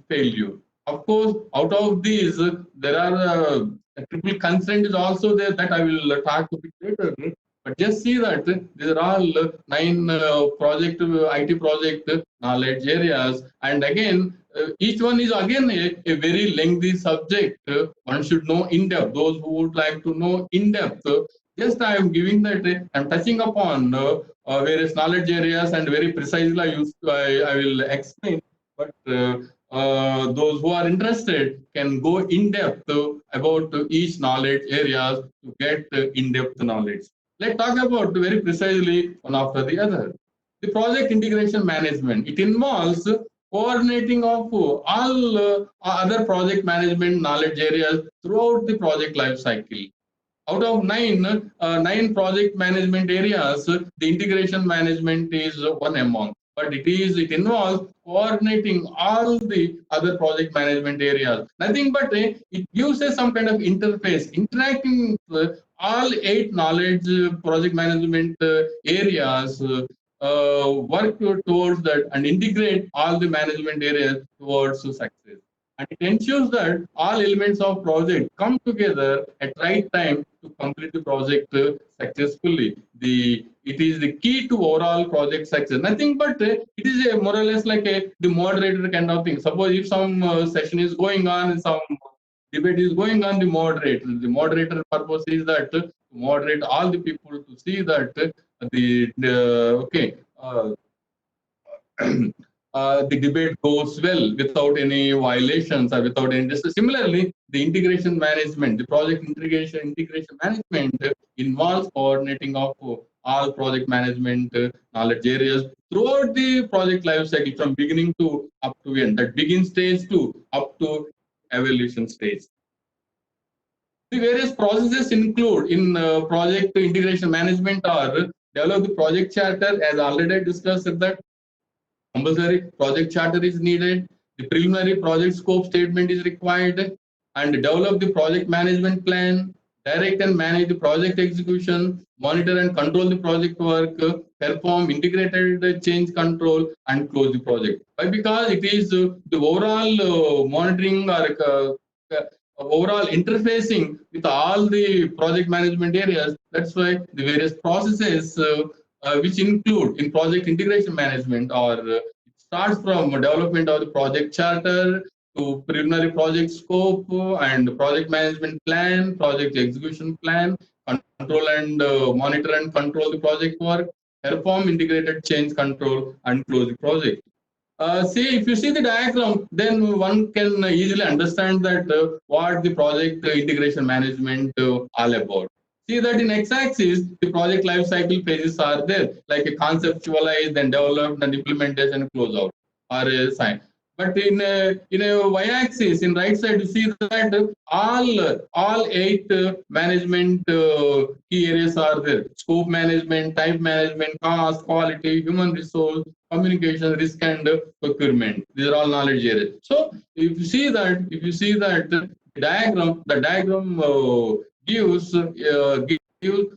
failure. Of course, out of these, there are a triple constraint is also there that I will talk a bit later. But just see that these are all 9 IT project knowledge areas, and again, each one is again a very lengthy subject. One should know in depth. Those who would like to know in depth, just I am giving that. I'm touching upon various knowledge areas and very precisely I will explain. But those who are interested can go in depth about each knowledge areas to get in depth knowledge. Let's talk about very precisely one after the other. The project integration management, it involves coordinating of all other project management knowledge areas throughout the project life cycle. Out of 9 project management areas, the integration management is one among, but it involves coordinating all the other project management areas. Nothing but it gives us some kind of interface, interacting with all 8 knowledge project management areas. Work towards that and integrate all the management areas towards success. And it ensures that all elements of project come together at right time to complete the project successfully. It is the key to overall project success. Nothing but it is a more or less like the moderator kind of thing. Suppose if some session is going on, some debate is going on, the moderator purpose is that to moderate all the people to see that the debate goes well without any violations or without any distress. Similarly, the integration management, the project integration management involves coordinating of all project management knowledge areas throughout the project life cycle from beginning to up to end, that begin stage to up to evaluation stage. The various processes include in project integration management are develop the project charter, as already discussed that compulsory project charter is needed, the preliminary project scope statement is required, and develop the project management plan, direct and manage the project execution, monitor and control the project work, perform integrated change control, and close the project. Why? Because it is the overall monitoring or overall interfacing with all the project management areas. That's why the various processes which include in project integration management or it starts from development of the project charter to preliminary project scope and project management plan, project execution plan, control and monitor and control the project work, perform integrated change control, and close the project. See, if you see the diagram, then one can easily understand that what the project integration management all about. See that in x-axis, the project life cycle phases are there, like a conceptualize, then develop, then implementation, close out, or a sign. But in a y-axis, in right side, you see that all 8 management key areas are there: scope management, type management, cost, quality, human resource, communication, risk, and procurement. These are all knowledge areas. So if you see that the diagram gives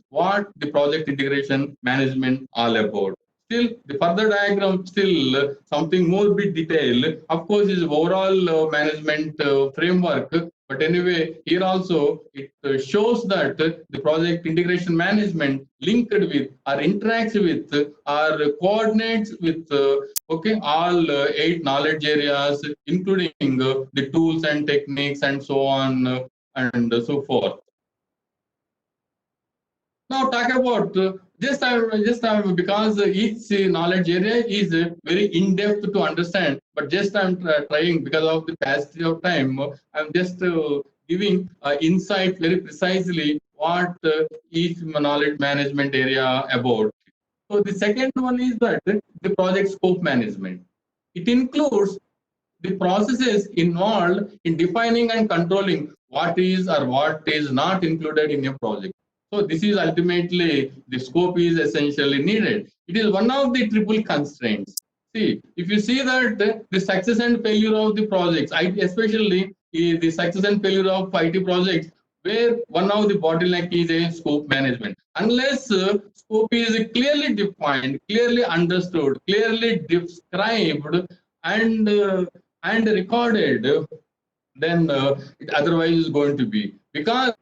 what the project integration management all about. Still, the further diagram, still something more bit detailed. Of course, is overall management framework. But anyway, here also it shows that the project integration management linked with or interacts with or coordinates with all 8 knowledge areas, including the tools and techniques and so on and so forth. Now talk about just because each knowledge area is very in depth to understand, but just I'm trying because of the passage of time. I'm just giving insight very precisely what each knowledge management area about. So the second one is that the project scope management. It includes the processes involved in defining and controlling what is or what is not included in a project. So this is ultimately the scope is essentially needed. It is one of the triple constraints. See, if you see that the success and failure of the projects, especially the success and failure of IT projects, where one of the bottleneck is a scope management. Unless scope is clearly defined, clearly understood, clearly described, and recorded, then it otherwise is going to be, because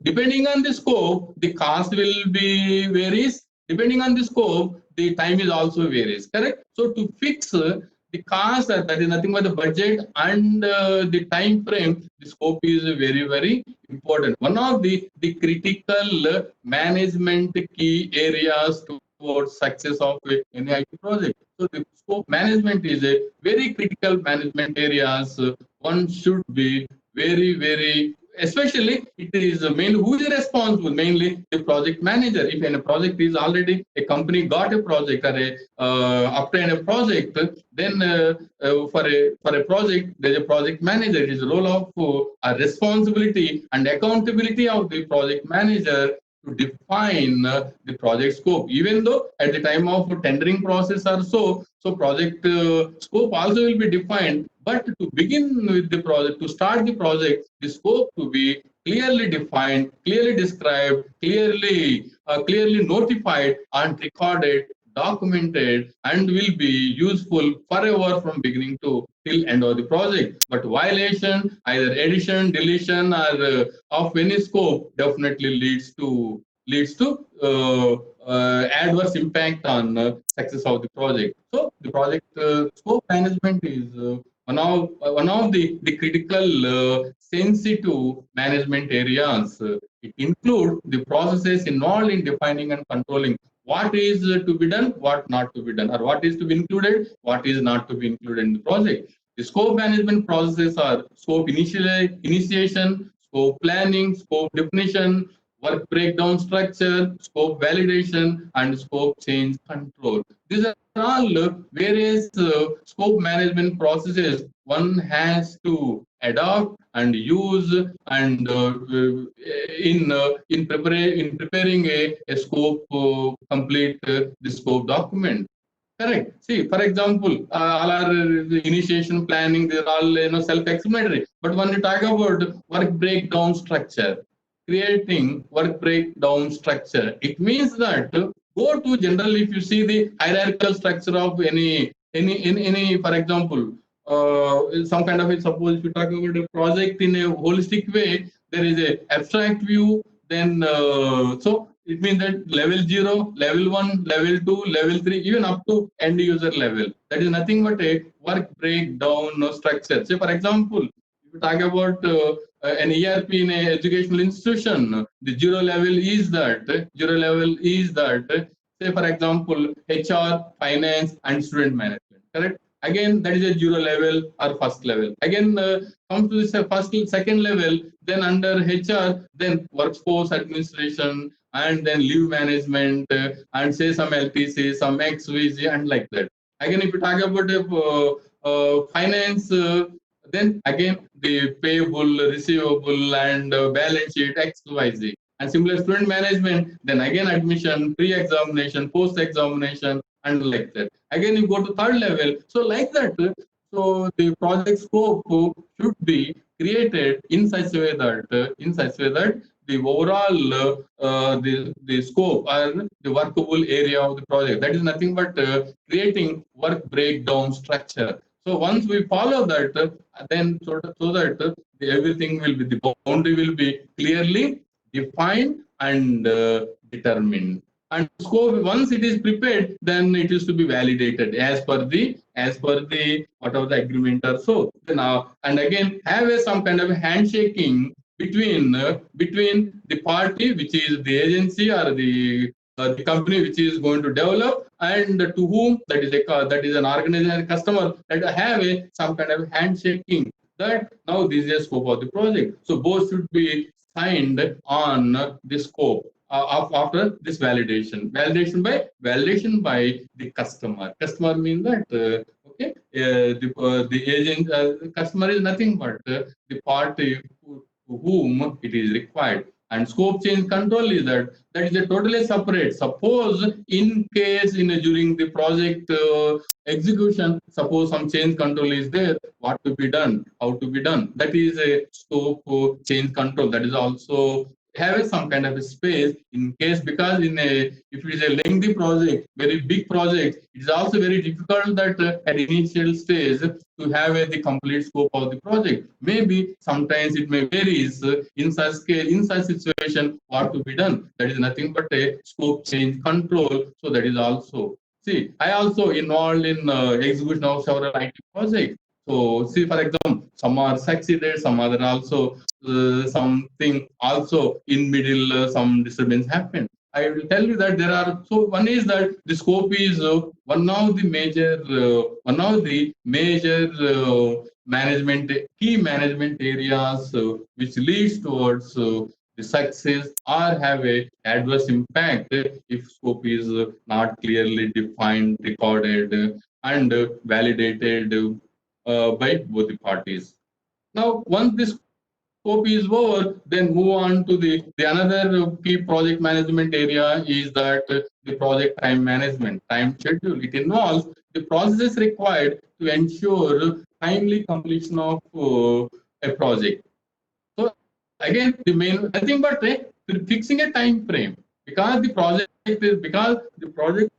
depending on the scope, the cost will be varies. Depending on the scope, the time is also varies. Correct. So to fix the cost, that is nothing but the budget and the time frame. The scope is very important. One of the critical management key areas towards success of any IT project. So the scope management is a very critical management areas. One should be very, especially it is mainly who is responsible, mainly the project manager. If a project is already a company got a project or obtained a project, then for a project there's a project manager. It is the role of a responsibility and accountability of the project manager to define the project scope. Even though at the time of tendering process or so project scope also will be defined, but to begin with the project, to start the project, the scope to be clearly defined, clearly described, clearly notified and recorded, documented, and will be useful forever from beginning to till end of the project. But violation, either addition, deletion, or of any scope, definitely leads to adverse impact on success of the project. So the project scope management is one of the critical sensitive management areas. It includes the processes involved in defining and controlling what is to be done, what not to be done, or what is to be included, what is not to be included in the project. The scope management processes are scope initiation, scope planning, scope definition, work breakdown structure, scope validation, and scope change control. These are all various scope management processes one has to adopt and use, and in preparing a scope complete the scope document. Correct. See, for example, all our initiation planning, they're all self-explanatory. But when you talk about work breakdown structure, creating work breakdown structure, it means that go to generally, if you see the hierarchical structure of any for example, some kind of suppose if you talk about a project in a holistic way, there is a abstract view, then so it means that level 0, level 1, level 2, level 3, even up to end user level. That is nothing but a work breakdown structure. Say, for example, if you talk about an ERP in an educational institution, the 0 level is that. Say, for example, HR, finance, and student management. Correct? Again, that is a 0 level or first level. Again, come to this first, second level, then under HR, then workforce administration, and then leave management, and say some LTC, some XVG, and like that. Again, if you talk about finance, then again the payable, receivable, and balance sheet XYZ. And similar student management, then again admission, pre-examination, post-examination, and like that. Again, you go to third level. So like that, so the project scope should be created in such a way that the overall the scope or the workable area of the project, that is nothing but creating work breakdown structure. So once we follow that, then so that everything will be, the boundary will be clearly defined and determined. And scope, once it is prepared, then it is to be validated as per the whatever the agreement or so. Now and again have some kind of handshaking between the party, which is the agency or the company which is going to develop, and to whom, that is an organization, customer, that have some kind of handshaking, that now this is the scope of the project. So both should be signed on the scope after this validation by the customer. Customer means that the agent, customer is nothing but the party to whom it is required. And scope change control is that is a totally separate. Suppose in case during the project execution, suppose some change control is there, what to be done, how to be done, that is a scope change control. That is also have some kind of a space in case, because if it is a lengthy project, very big project, it is also very difficult that at initial stage to have the complete scope of the project. Maybe sometimes it may varies in such situation what to be done. That is nothing but a scope change control. So that is also, see, I also involved in execution of several IT projects. So see, for example, some are succeeded, some other also something also in middle some disturbance happened. I will tell you that there are, so one is that the scope is one of the major key management areas which leads towards the success or have a adverse impact if scope is not clearly defined, recorded, and validated by both the parties. Now, once this scope is over, then move on to the another key project management area is that the project time management, time schedule. It involves the processes required to ensure timely completion of a project. So again, the main nothing but fixing a time frame, because the project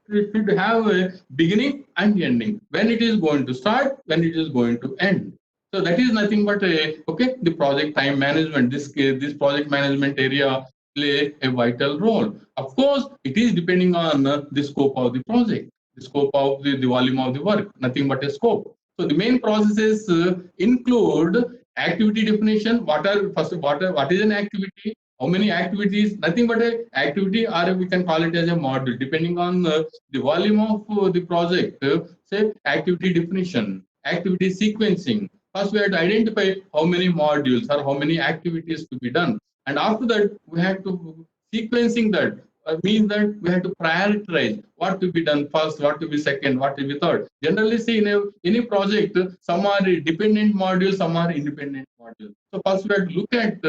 should have a beginning and ending. When it is going to start, when it is going to end. So that is nothing but the project time management. This project management area play a vital role. Of course, it is depending on the scope of the project, the scope of the volume of the work. Nothing but a scope. So the main processes include activity definition. What is an activity? How many activities? Nothing but a activity, or we can call it as a module, depending on the volume of the project. Say activity definition, activity sequencing. First, we have to identify how many modules or how many activities to be done, and after that, we have to sequencing that. Means that we have to prioritize what to be done first, what to be second, what to be third. Generally, see, in any project, some are dependent modules, some are independent modules. So first we have to look at,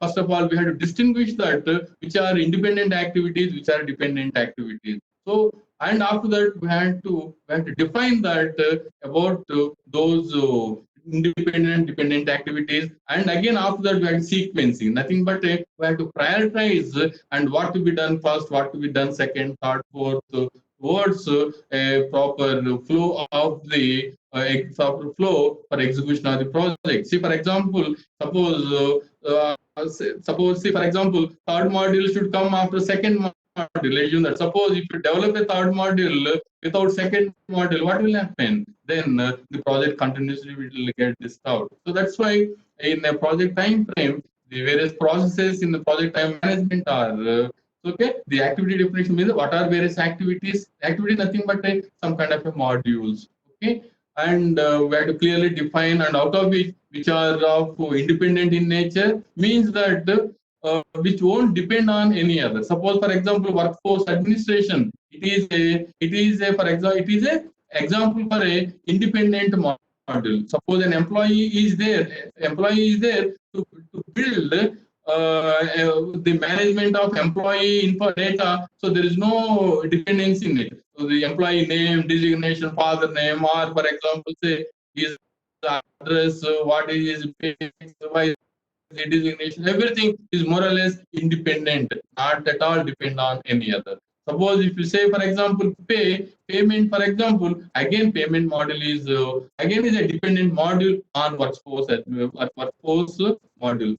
first of all, we have to distinguish that which are independent activities, which are dependent activities. So, and after that, we have to define that about those independent dependent activities, and again after that we have sequencing. Nothing but we have to prioritize and what to be done first, what to be done second, third, fourth, towards a proper flow of the proper flow for execution of the project. See, for example, suppose see, for example, third module should come after second module. Assume that suppose if you develop a third module without second module, what will happen? Then the project continuously will get disturbed. So that's why in a project time frame, the various processes in the project time management are okay. The activity definition means what are various activities. Activity nothing but some kind of a modules. Okay, and we have to clearly define, and out of which are of independent in nature, means that which won't depend on any other. Suppose, for example, workforce administration. It is a for example, it is example for a independent module. Suppose an employee is there to build the management of employee info data. So there is no dependency in it. So the employee name, designation, father name, or for example, say his address, what is his pay, why the designation, everything is more or less independent, not at all depend on any other. Suppose if you say, for example, payment, for example, again payment model is again is a dependent module on workforce module, module.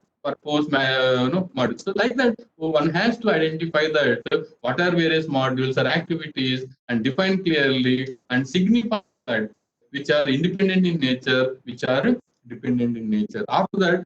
So like that, one has to identify that what are various modules or activities and define clearly and signify that which are independent in nature, which are dependent in nature. After that,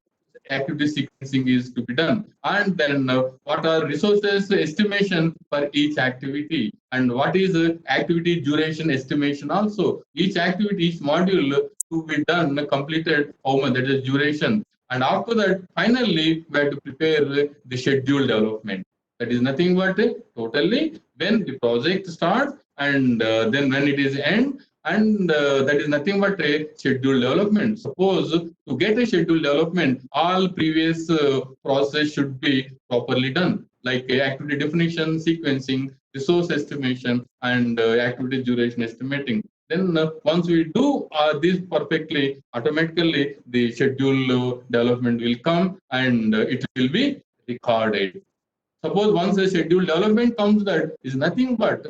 activity sequencing is to be done, and then what are resources estimation for each activity, and what is activity duration estimation also. Each activity, each module to be done, completed, how much that is duration. And after that, finally, we have to prepare the schedule development. That is nothing but totally when the project starts and then when it is end, and that is nothing but a schedule development. Suppose to get a schedule development, all previous process should be properly done, like activity definition, sequencing, resource estimation, and activity duration estimating. Then once we do this perfectly, automatically the schedule development will come and it will be recorded. Suppose once a schedule development comes, that is nothing but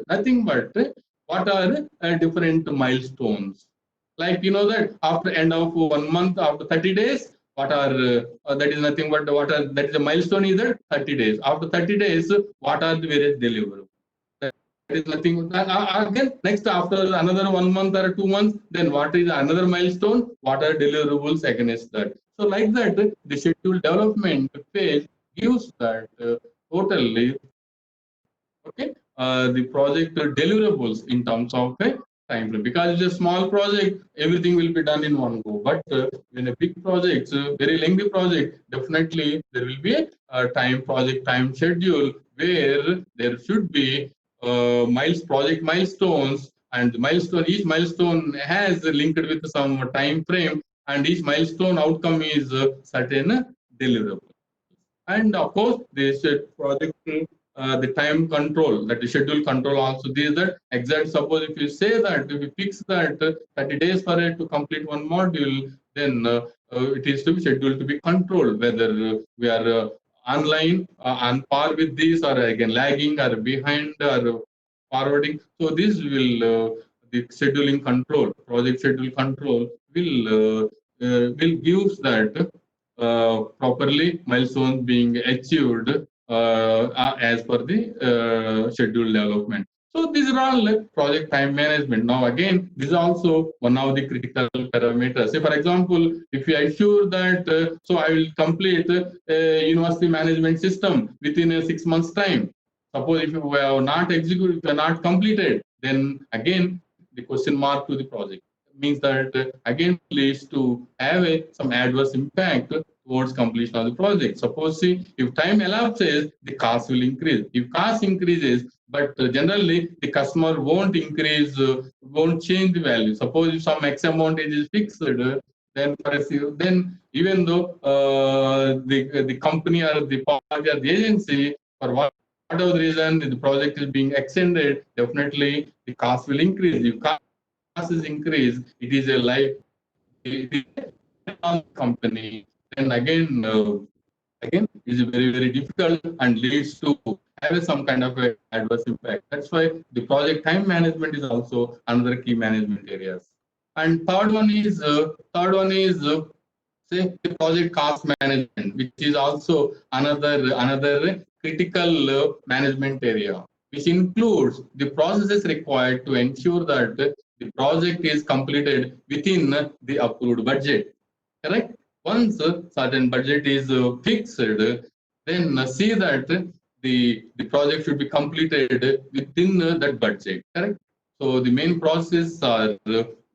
what are different milestones. Like that after end of 1 month, after 30 days, what are that is nothing but what are that is a milestone is that 30 days. After 30 days, what are the various deliverables? That is nothing. Again, next after another 1 month or 2 months, then what is another milestone? What are deliverables against that? So like that, the schedule development phase gives that totally the project deliverables in terms of a time frame. Because it's a small project, everything will be done in one go. But in a big project, very lengthy project, definitely there will be a project time schedule where there should be project milestones, and each milestone has linked with some time frame, and each milestone outcome is certain deliverable. And of course, this project, the time control, that is schedule control also. This is the exact. Suppose if you say that, if you fix that 30 days for it to complete one module, then it is to be scheduled to be controlled, whether we are online, on par with this, or again lagging, or behind, or forwarding. So this will the scheduling control, project schedule control will give that properly milestones being achieved as per the schedule development. So these are all project time management. Now again, this is also one of the critical parameters. Say for example, if you assure that so I will complete a university management system within a 6 months time. Suppose if you have not executed, not completed, then again the question mark to the project means that again leads to have some adverse impact towards completion of the project. Suppose see, if time elapses, the cost will increase. If cost increases, but generally the customer won't increase, won't change the value. Suppose if some X amount is fixed, then even though the company or the party or the agency, for whatever the reason the project is being extended, definitely the cost will increase. If cost is increased, it is a company. Then again is very difficult and leads to have some kind of a adverse impact. That's why the project time management is also another key management areas. And third one is say the project cost management, which is also another critical management area, which includes the processes required to ensure that the project is completed within the approved budget. Correct? Once certain budget is fixed, then see that the project should be completed within that budget. Correct? So the main process are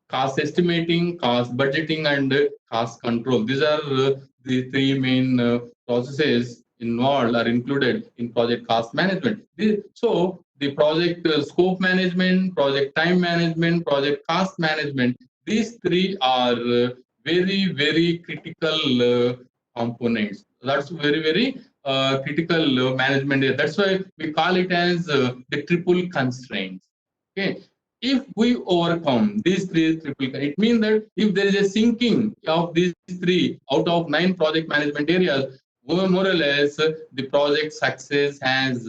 cost estimating, cost budgeting, and cost control. These are the three main processes involved or included in project cost management. So the project scope management, project time management, project cost management. These three are very critical components. That's very critical management. That's why we call it as the triple constraints. Okay, if we overcome these three triple, it means that if there is a syncing of these three out of 9 project management areas, more or less the project success has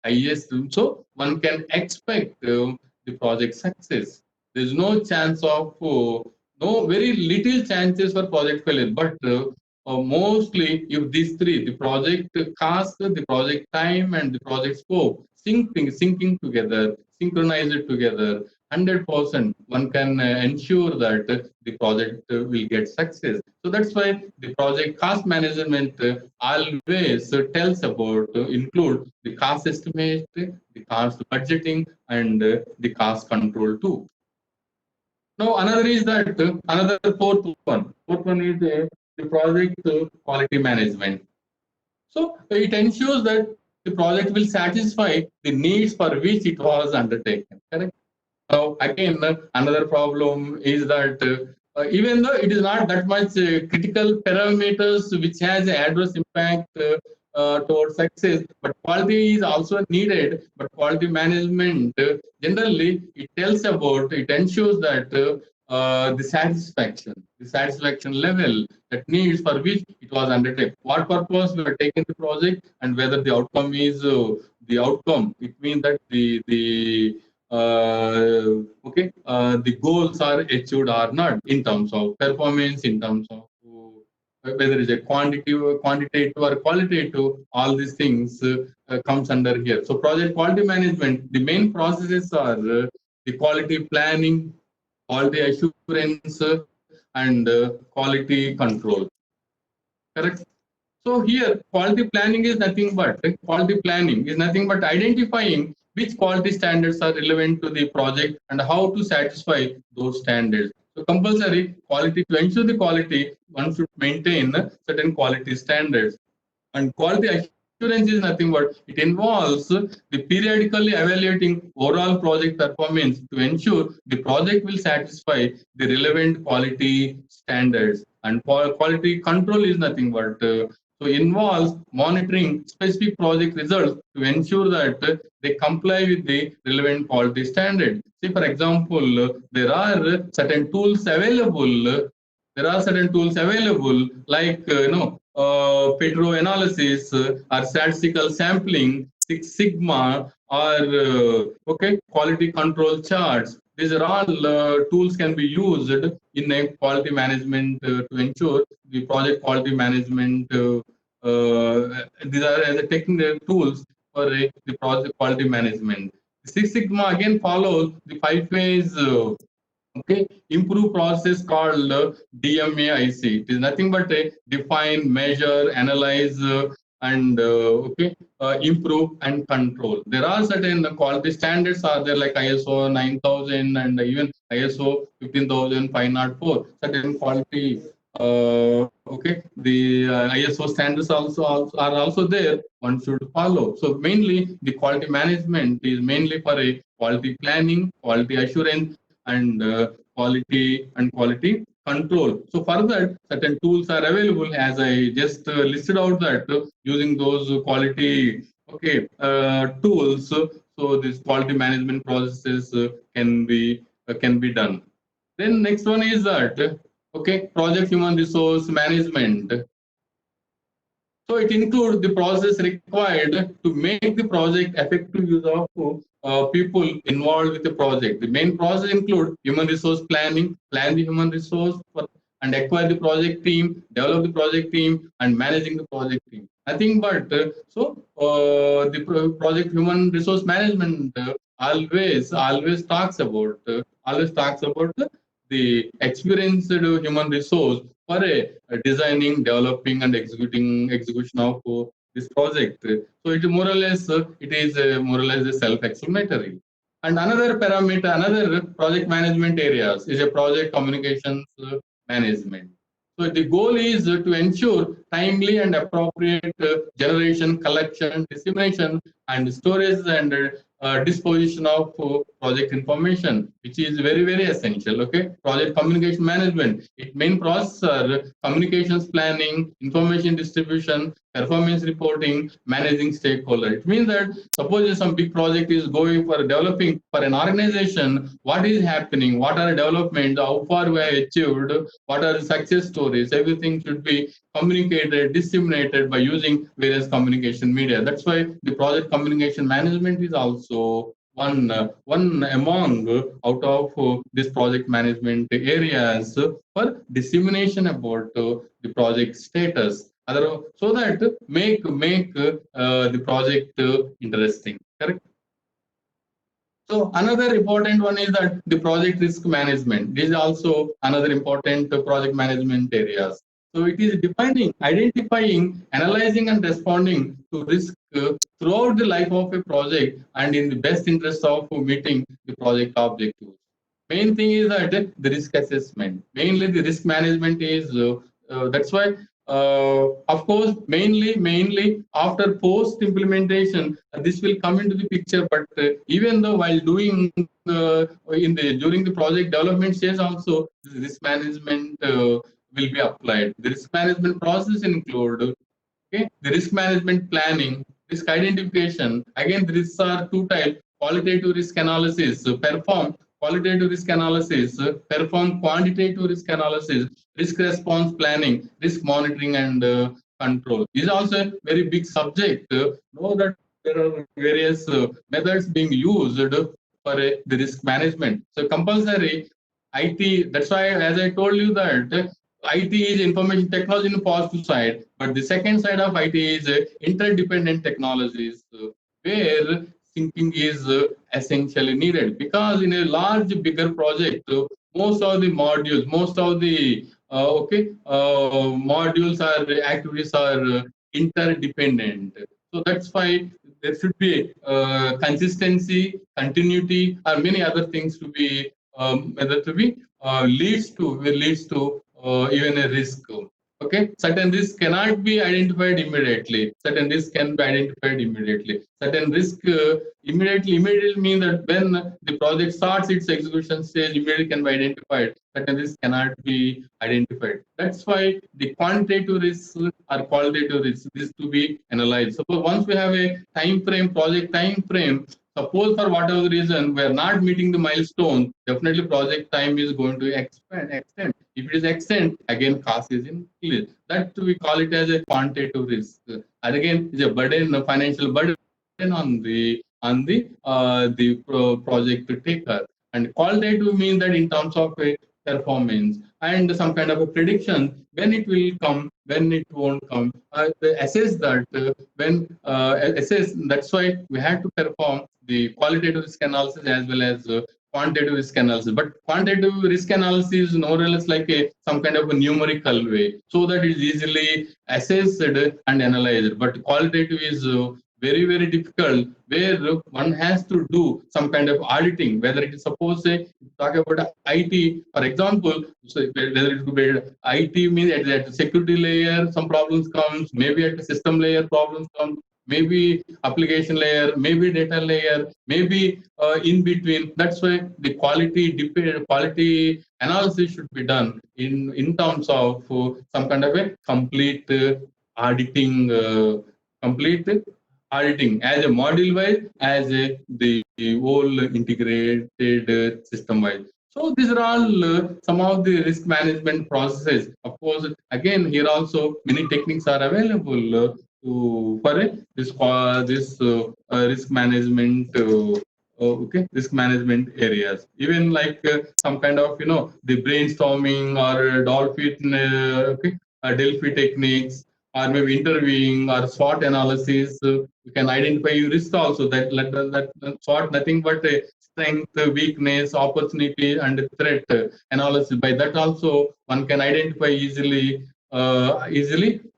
highest. So one can expect the project success. There's no chance of no very little chances for project failure, but mostly if these three, the project cost, the project time, and the project scope, syncing together, synchronize it together, 100% one can ensure that the project will get success. So that's why the project cost management always tells about include the cost estimate, the cost budgeting, and the cost control too. Now another is that another fourth one. Fourth one is the project quality management. So it ensures that the project will satisfy the needs for which it was undertaken. Correct. Now, again, another problem is that even though it is not that much critical parameters which has an adverse impact towards success, but quality is also needed. But quality management generally it tells about, it ensures that the satisfaction level that needs for which it was undertaken, what purpose we are taking the project, and whether the outcome is the outcome. It means that the goals are achieved or not in terms of performance, in terms of whether it's a quantitative or qualitative, all these things comes under here. So project quality management, the main processes are the quality planning, quality assurance, and quality control. Correct. So here, quality planning is nothing but identifying which quality standards are relevant to the project and how to satisfy those standards. So compulsory quality, to ensure the quality, one should maintain certain quality standards. And quality assurance is nothing but it involves the periodically evaluating overall project performance to ensure the project will satisfy the relevant quality standards. And quality control is nothing but so involves monitoring specific project results to ensure that they comply with the relevant quality standard. See, for example, there are certain tools available. Like Pedro analysis or statistical sampling, Six Sigma, or quality control charts. These are all tools can be used in a quality management to ensure the project quality management. These are as a technical tools for the project quality management. Six Sigma again follows the 5-phase improve process called DMAIC. It is nothing but a define, measure, analyze, and improve and control. There are certain quality standards are there like ISO 9000 and even ISO 15504. Certain quality the ISO standards also are also there. One should follow. So mainly the quality management is mainly for a quality planning, quality assurance, and quality control. So for that, certain tools are available as I just listed out that using those quality tools. So this quality management processes can be done. Then next one is that project human resource management. So it includes the process required to make the project effective use of people involved with the project. The main process include human resource planning, plan the human resource and acquire the project team, develop the project team, and managing the project team. Nothing but the project human resource management always talks about the experienced human resource for designing, developing, and execution of this project. So it more or less self-explanatory. And another parameter, another project management areas is a project communications management. So the goal is to ensure timely and appropriate generation, collection, dissemination, and storage and disposition of project information, which is very, very essential. Okay, project communication management. Its main process are communications planning, information distribution, performance reporting, managing stakeholder. It means that suppose some big project is going for developing for an organization, what is happening, what are development, how far we have achieved, what are the success stories, everything should be communicated, disseminated by using various communication media. That's why the project communication management is also one among out of this project management areas for dissemination about the project status. So that make the project interesting. Correct. So another important one is that the project risk management. This is also another important project management areas. So it is defining, identifying, analyzing, and responding to risk throughout the life of a project and in the best interest of meeting the project objectives. Main thing is that the risk assessment. Mainly the risk management is that's why of course mainly after post implementation this will come into the picture. But even though while doing during the project development stage also risk management will be applied. The risk management process include the risk management planning, risk identification. Again, the risks are two types: qualitative risk analysis, perform qualitative risk analysis, perform quantitative risk analysis, risk response planning, risk monitoring and control. This is also a very big subject. Know that there are various methods being used for the risk management. So compulsory IT. That's why, as I told you, that IT is information technology in the positive side, but the second side of IT is interdependent technologies, where thinking is essentially needed. Because in a large, bigger project, most of the modules, most of the modules are activities are interdependent. So that's why there should be consistency, continuity, or many other things to be leads to even a risk. Okay, certain risk cannot be identified immediately. Certain risk can be identified immediately. Certain risk immediately mean that when the project starts its execution stage, immediately can be identified. Certain risk cannot be identified. That's why the quantitative risks or qualitative risks is to be analyzed. Suppose once we have a time frame, project time frame. Suppose for whatever reason we are not meeting the milestone, definitely project time is going to extend. If it is extend, again cost is increased. That we call it as a quantitative risk. And again, is a burden, a financial burden on the project taker. And qualitative means that in terms of a performance and some kind of a prediction when it will come, when it won't come. Assess that assess. That's why we have to perform the qualitative risk analysis as well as quantitative risk analysis. But quantitative risk analysis is more or less like some kind of a numerical way, so that it is easily assessed and analyzed. But qualitative is very, very difficult, where one has to do some kind of auditing, whether it is suppose say talk about IT, for example. So whether it could be IT means at the security layer some problems comes, maybe at the system layer problems come, maybe application layer, maybe data layer, maybe in between. That's why the quality analysis should be done in terms of some kind of a complete auditing, complete auditing as a module wise, as the whole integrated system wise. So these are all some of the risk management processes. Of course, again here also many techniques are available for this risk management. Risk management areas. Even like some kind of the brainstorming or Delphi techniques, or maybe interviewing or SWOT analysis. You can identify your risk also. That SWOT nothing but strength, weakness, opportunity, and threat analysis. By that also one can identify easily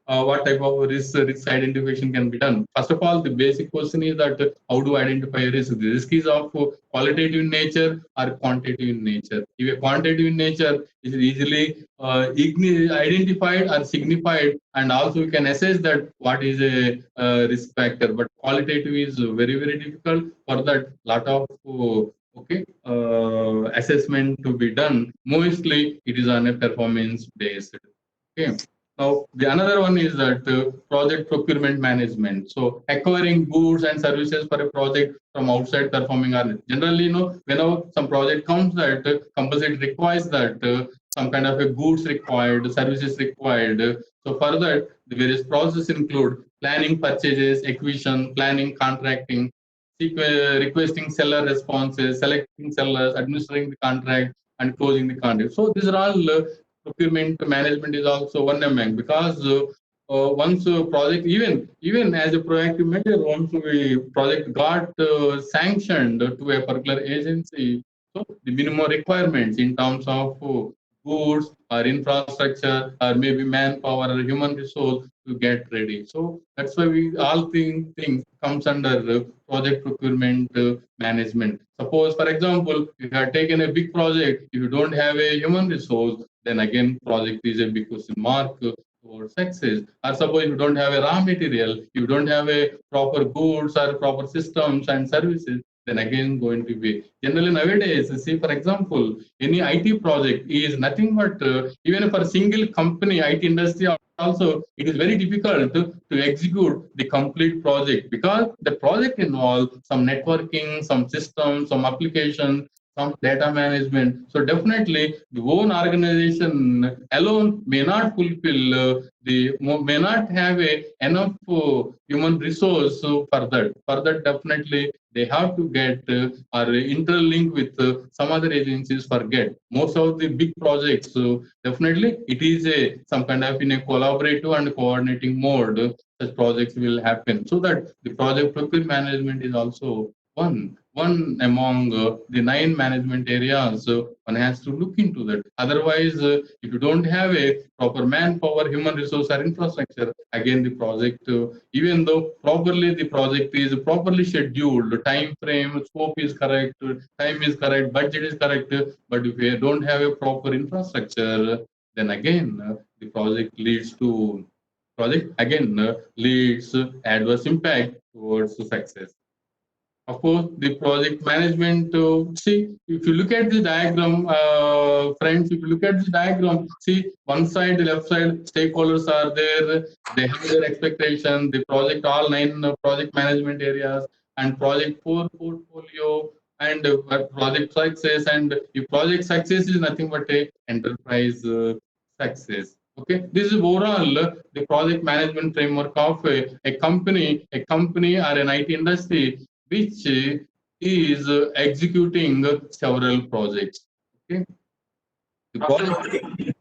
what type of risk identification can be done. First of all, the basic question is that how do I identify risk? The risk is of qualitative in nature or quantitative in nature. If a quantitative in nature is easily identified or signified, and also you can assess that what is a risk factor. But qualitative is very difficult. For that, lot of assessment to be done. Mostly, it is on a performance based. Okay. Now, the another one is that project procurement management. So, acquiring goods and services for a project from outside performing artists. Generally, whenever some project comes that compulsory requires that some kind of a goods required, services required. So, for that, the various processes include planning purchases, acquisition, planning contracting, requesting seller responses, selecting sellers, administering the contract, and closing the contract. So, these are all procurement management is also one among, because once a project, even as a proactive measure, once we project got sanctioned to a particular agency, so the minimum requirements in terms of goods or infrastructure or maybe manpower or human resource to get ready. So that's why we all things comes under project procurement management. Suppose, for example, if you have taken a big project, if you don't have a human resource, then again project is a big question mark for success. Or suppose you don't have a raw material, you don't have a proper goods or proper systems and services, then again going to be. Generally nowadays, see, for example, any IT project is nothing but even for a single company, IT industry also, it is very difficult to execute the complete project, because the project involves some networking, some systems, some applications, some data management. So definitely the own organization alone may not fulfill may not have enough human resource for that. For that, definitely they have to get or interlink with some other agencies for get. Most of the big projects, definitely it is some kind of in a collaborative and coordinating mode. Such projects will happen, so that the project procurement management is also one among the 9 management areas. One has to look into that. Otherwise, if you don't have a proper manpower, human resource, or infrastructure, again the project, even though properly the project is properly scheduled, time frame, scope is correct, time is correct, budget is correct, but if you don't have a proper infrastructure, then again the project leads adverse impact towards success. Of course, the project management, see, if you look at the diagram, friends, if you look at the diagram, see, one side, the left side, stakeholders are there, they have their expectation, the project, all 9 project management areas, and project 4 portfolio, and project success. And if project success is nothing but a enterprise success. Okay, this is overall the project management framework of a company or an IT industry which is executing several projects. Okay. The project,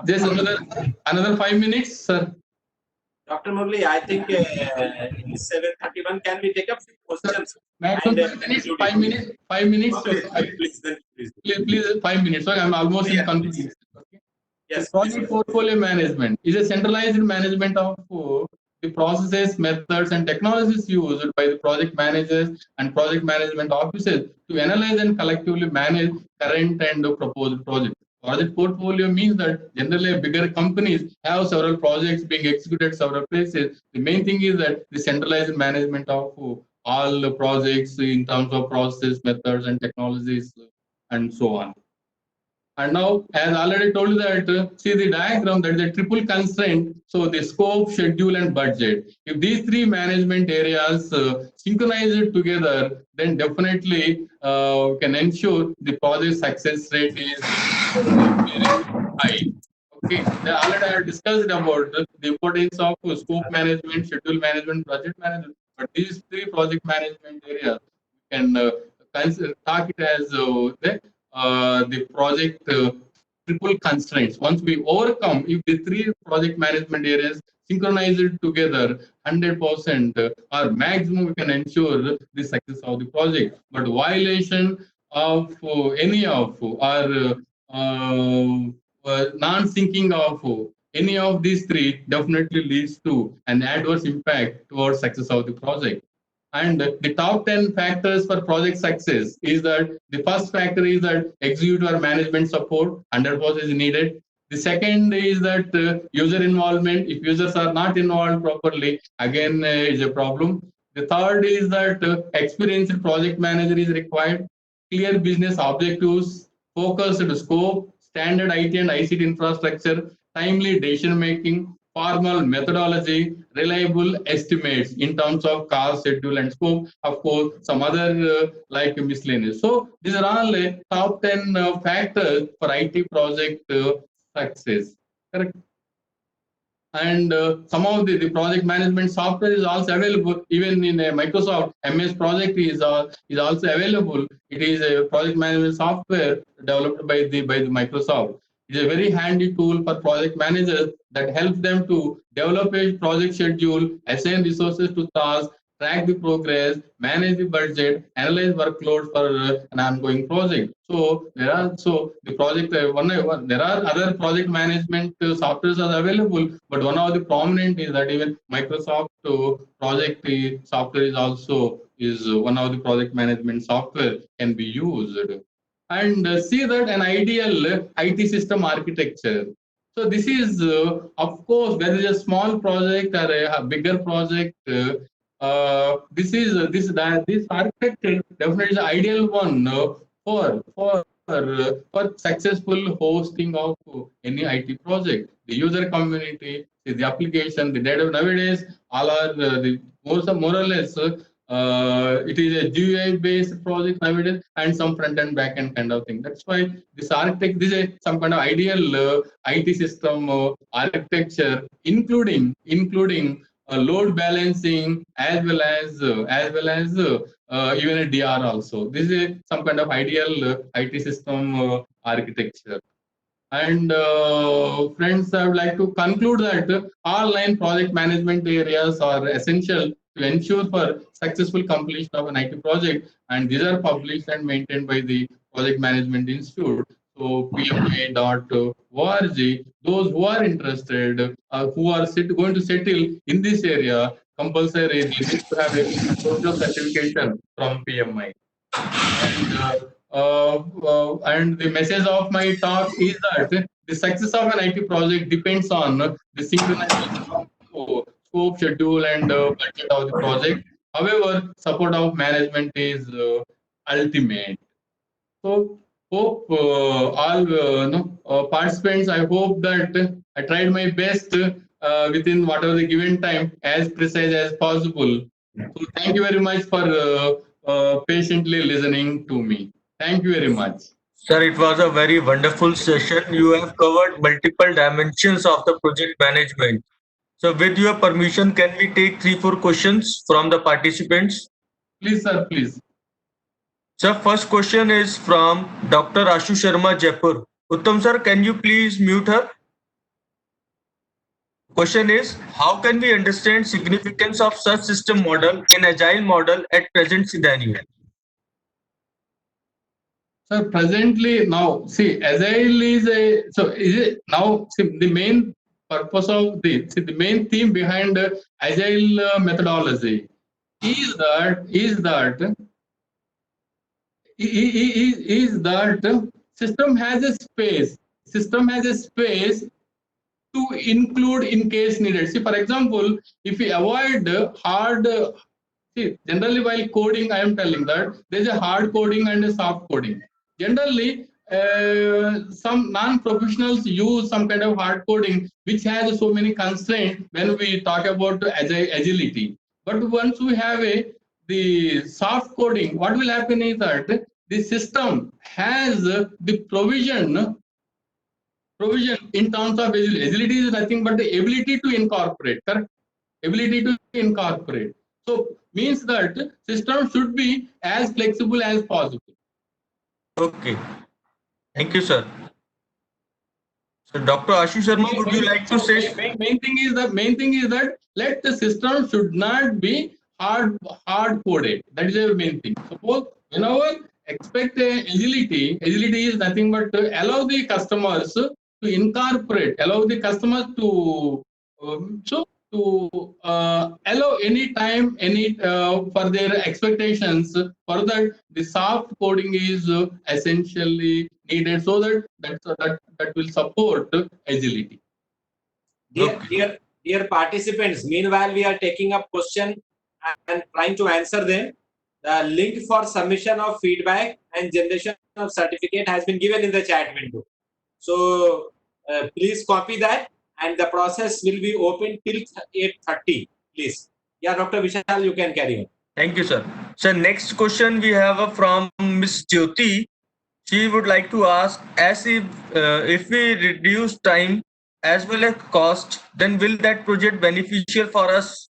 there's another 5 minutes, sir. Dr. Murali, I think it is 7:31. Can we take up few questions? Maximum And, 5 minutes. 5 minutes. Okay, please. 5 minutes. So I'm almost in conclusion. Okay. Yes. Project portfolio management is a centralized management of the processes, methods, and technologies used by the project managers and project management officers to analyze and collectively manage current and proposed projects. Project portfolio means that generally bigger companies have several projects being executed several places. The main thing is that the centralized management of all the projects in terms of processes, methods, and technologies, and so on. And now, as already told you that, see the diagram, that is a triple constraint. So the scope, schedule, and budget. If these 3 management areas synchronize it together, then definitely can ensure the project success rate is very high. Okay, already I have discussed about the importance of scope management, schedule management, budget management. But these 3 project management areas can talk it as the project triple constraints. Once we overcome, if the 3 project management areas synchronize it together, 100% or maximum, we can ensure the success of the project. But violation of any of or non-syncing of any of these three definitely leads to an adverse impact towards success of the project. And the top 10 factors for project success is that the first factor is that executive or management support 100% is needed. The second is that user involvement. If users are not involved properly, again is a problem. The third is that experienced project manager is required. Clear business objectives, focused scope, standard IT and ICT infrastructure, timely decision making, formal methodology, reliable estimates in terms of cost, schedule, and scope. Of course, some other like miscellaneous. So these are all top 10 factors for IT project success. Correct. And some of the project management software is also available. Even in Microsoft MS Project is also available. It is a project management software developed by the Microsoft. It's a very handy tool for project managers that helps them to develop a project schedule, assign resources to tasks, track the progress, manage the budget, analyze workload for an ongoing project. So there are the project there are other project management softwares are available, but one of the prominent is that even Microsoft project software is one of the project management software can be used. And see that an ideal IT system architecture. So this is, of course, whether it's a small project or a bigger project. This architecture definitely is the ideal one for successful hosting of any IT project. The user community, the application, the data. Nowadays, all are the more or less. It is a GUI based project nowadays and some front end back end kind of thing. That's why this architect, this is some kind of ideal IT system architecture, including load balancing as well as even a DR also. This is some kind of ideal IT system architecture. And friends, I would like to conclude that all 9 project management areas are essential to ensure for successful completion of an IT project, and these are published and maintained by the Project Management Institute. So pma.org, those who are interested, who are going to settle in this area, compulsory they need to have a social certification from PMI. And the message of my talk is that the success of an IT project depends on the synchronization of scope, schedule, and budget of the project. However, support of management is ultimate. So, hope all participants, I hope that I tried my best within whatever the given time, as precise as possible. So, thank you very much for patiently listening to me. Thank you very much. Sir, it was a very wonderful session. You have covered multiple dimensions of the project management. So with your permission, can we take 3-4 questions from the participants? Please, sir, please. Sir, first question is from Dr. Ashu Sharma, Jaipur. Uttam sir, can you please mute her? Question is, how can we understand significance of such system model in agile model at present scenario? So presently now, see, agile is the main purpose of the main theme behind agile methodology is that system has a space to include in case needed. See, for example, if we avoid hard, generally while coding, I am telling that there is a hard coding and a soft coding. Generally, some non-professionals use some kind of hard coding which has so many constraints when we talk about agility. But once we have the soft coding, what will happen is that the system has the provision in terms of agility is nothing but the ability to incorporate, correct? Ability to incorporate. So means that system should be as flexible as possible. Okay. Thank you, sir. So, Dr. Ashu Sharma, would you like to say? Main thing is that let the system should not be hard coded. That is the main thing. Suppose whenever expect agility is nothing but to allow the customers to incorporate, allow the customer to allow any time, any for their expectations. For that, the soft coding is essentially needed, so that will support agility. Dear participants, meanwhile we are taking up question and trying to answer them. The link for submission of feedback and generation of certificate has been given in the chat window. So please copy that, and the process will be open till 8:30. Please. Yeah, Dr. Vishal, you can carry on. Thank you, sir. So next question we have from Miss Jyoti. She would like to ask, as if we reduce time as well as cost, then will that project beneficial for us?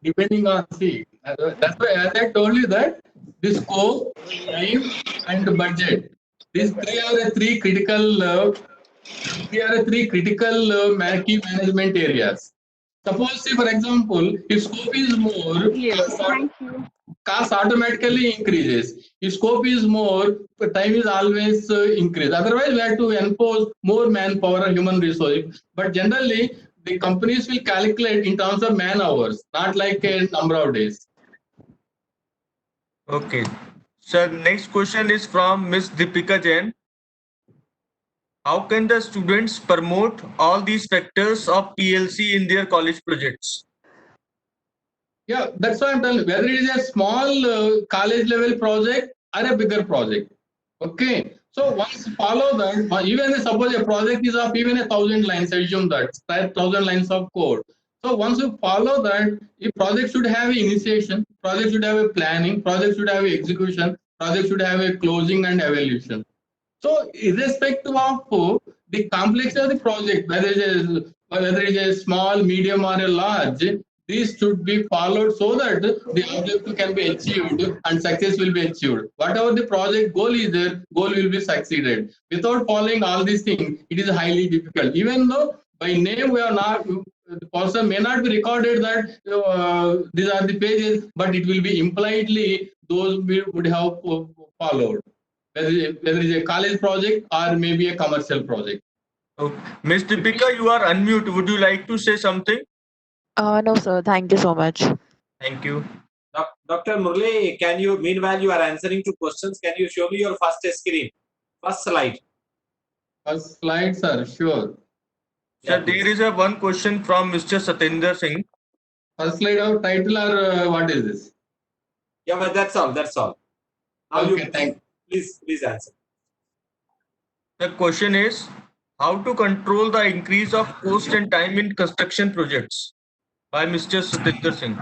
Depending on that's why, as I told you, that the scope, time, and the budget. These three are the three critical. Key management areas. Suppose, say, for example, if scope is more, cost automatically increases. If scope is more, time is always increased. Otherwise, we have to enforce more manpower or human resources. But generally, the companies will calculate in terms of man hours, not like a number of days. Okay. Sir, next question is from Miss Deepika Jain. How can the students promote all these factors of PLC in their college projects? Yeah, that's why I'm telling you, whether it is a small college level project or a bigger project. Okay, so once you follow that, even suppose a project is of even 1,000 lines, I assume that 1,000 lines of code. So once you follow that, a project should have an initiation, project should have a planning, project should have an execution, project should have a closing and evaluation. So irrespective of the complexity of the project, whether it is a small, medium, or a large, these should be followed so that the objective can be achieved and success will be achieved. Whatever the project goal is there, goal will be succeeded. Without following all these things, it is highly difficult. Even though by name we are not, the person may not be recorded that these are the pages, but it will be impliedly those we would have followed. Whether it is a college project or maybe a commercial project. Okay. Ms. Deepika, you are unmute. Would you like to say something? No, sir. Thank you so much. Thank you. Dr. Murali, can you, meanwhile you are answering to questions, can you show me your first screen, first slide? First slide, sir, sure. Sir, there is one question from Mr. Satinder Singh. First slide of title or what is this? Yeah, but that's all. Now okay, please answer. The question is, how to control the increase of cost and time in construction projects, by Mr. Satinder Singh.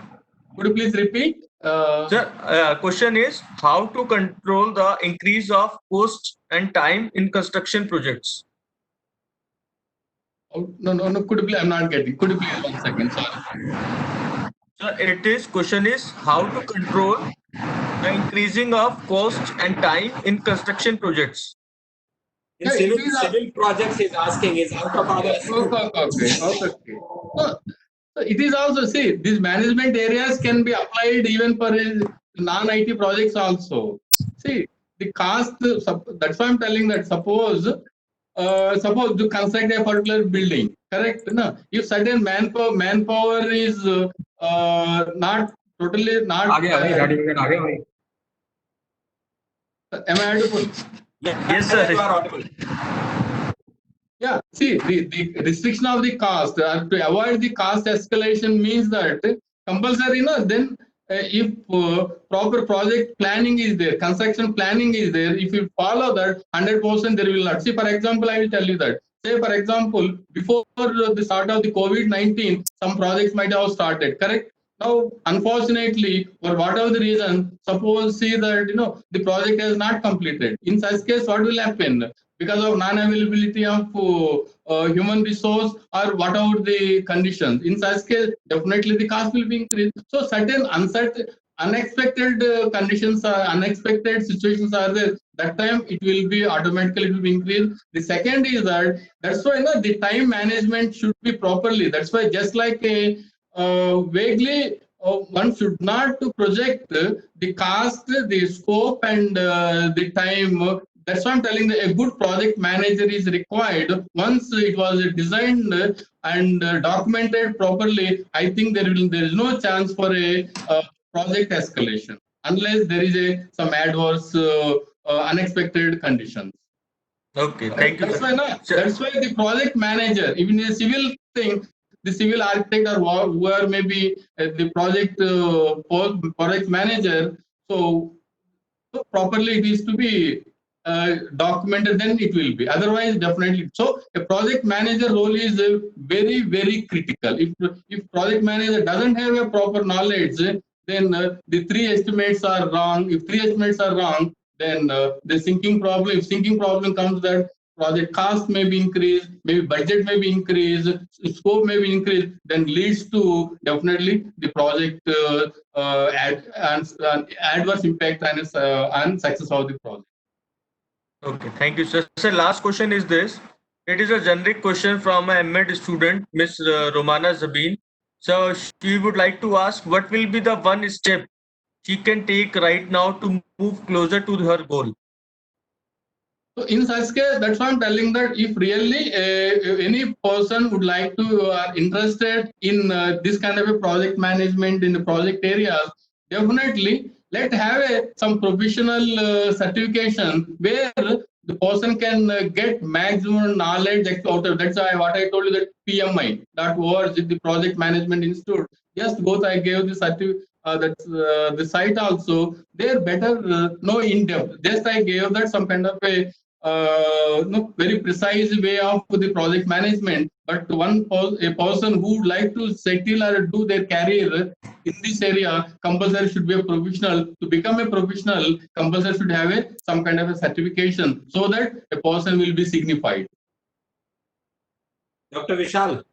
Could you please repeat? Sir, question is, how to control the increase of cost and time in construction projects? Oh, no. Could you please? I'm not getting. Could you please 1 second? Sorry. Sir, question is how to control the increasing of cost and time in construction projects. In civil projects, he's asking is out of order. Okay. So it is also, see, these management areas can be applied even for non-IT projects also. See, the cost, that's why I'm telling that suppose to construct a particular building, correct? No? If certain manpower is not totally not. Am I audible? Yes, sir. You are audible. Yeah, see, the restriction of the cost to avoid the cost escalation means that compulsory, then if proper project planning is there, construction planning is there, if you follow that, 100% there will not. See, for example, I will tell you that. Say, for example, before the start of the COVID-19, some projects might have started, correct? Now, unfortunately, for whatever the reason, suppose see that the project is not completed. In such case, what will happen? Because of non-availability of human resource or whatever the conditions. In such case, definitely the cost will be increased. So certain unexpected conditions or unexpected situations are there. That time it will be automatically increased. The second is that's why the time management should be properly. That's why just like a vaguely one should not project the cost, the scope, and the time that's why I'm telling that a good project manager is required. Once it was designed and documented properly, I think there is no chance for a project escalation unless there is some adverse, unexpected conditions. Okay, thank you, That's sir. why, Sir. that's why the project manager, even a civil thing, the civil architect or whoever maybe the project manager. So properly it is to be documented, then it will be. Otherwise, definitely. So a project manager role is very, very critical. If project manager doesn't have a proper knowledge, then the three estimates are wrong. If three estimates are wrong, then the sinking problem. If sinking problem comes, that project cost may be increased, maybe budget may be increased, scope may be increased, then leads to definitely the project adverse impact and success of the project. Okay, thank you, sir. Sir, last question is this. It is a generic question from a MEd student, Miss Romana Zabin. So she would like to ask, what will be the one step she can take right now to move closer to her goal? So in such case, that's why I'm telling that if really any person would like to interested in this kind of a project management in the project areas, definitely let have some professional certification where the person can get maximum knowledge out of. That's why what I told you that PMI.org, the Project Management Institute. Just both I gave the certificate. That's the site also. They're better know in depth. Just I gave that some kind of a very precise way of the project management. But a person who would like to settle or do their career in this area, compulsory should be a professional. To become a professional, compulsory should have some kind of a certification so that a person will be signified. Dr. Vishal,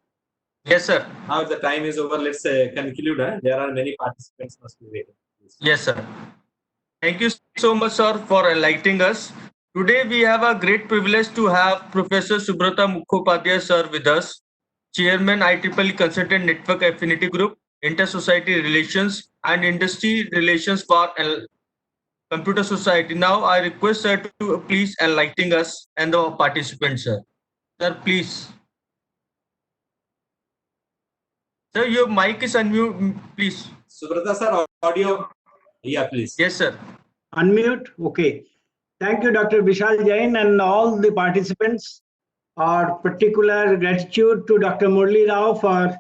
Yes, sir. now the time is over. Let's conclude. There are many participants must be waiting. Yes, sir. Thank you so much, sir, for enlightening us. Today, we have a great privilege to have Professor Subrata Mukhopadhyay, sir, with us, Chairman IEEE Consultant Network Affinity Group, Inter-Society Relations and Industry Relations for Computer Society. Now, I request sir to please enlighten us and the participants, sir. Sir, please. Sir, your mic is unmute, please. Subrata sir, audio. Yeah, please. Yes, sir. Unmute. Okay. Thank you, Dr. Vishal Jain and all the participants. Our particular gratitude to Dr. Murali Rao for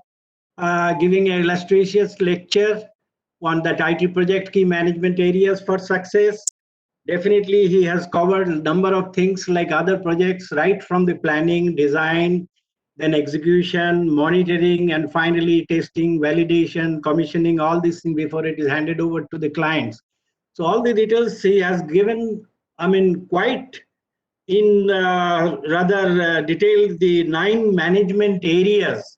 giving an illustrious lecture on that IT project key management areas for success. Definitely, he has covered a number of things like other projects, right from the planning, design, then execution, monitoring, and finally testing, validation, commissioning, all these things before it is handed over to the clients. So all the details he has given, I mean, quite in rather detailed the 9 management areas,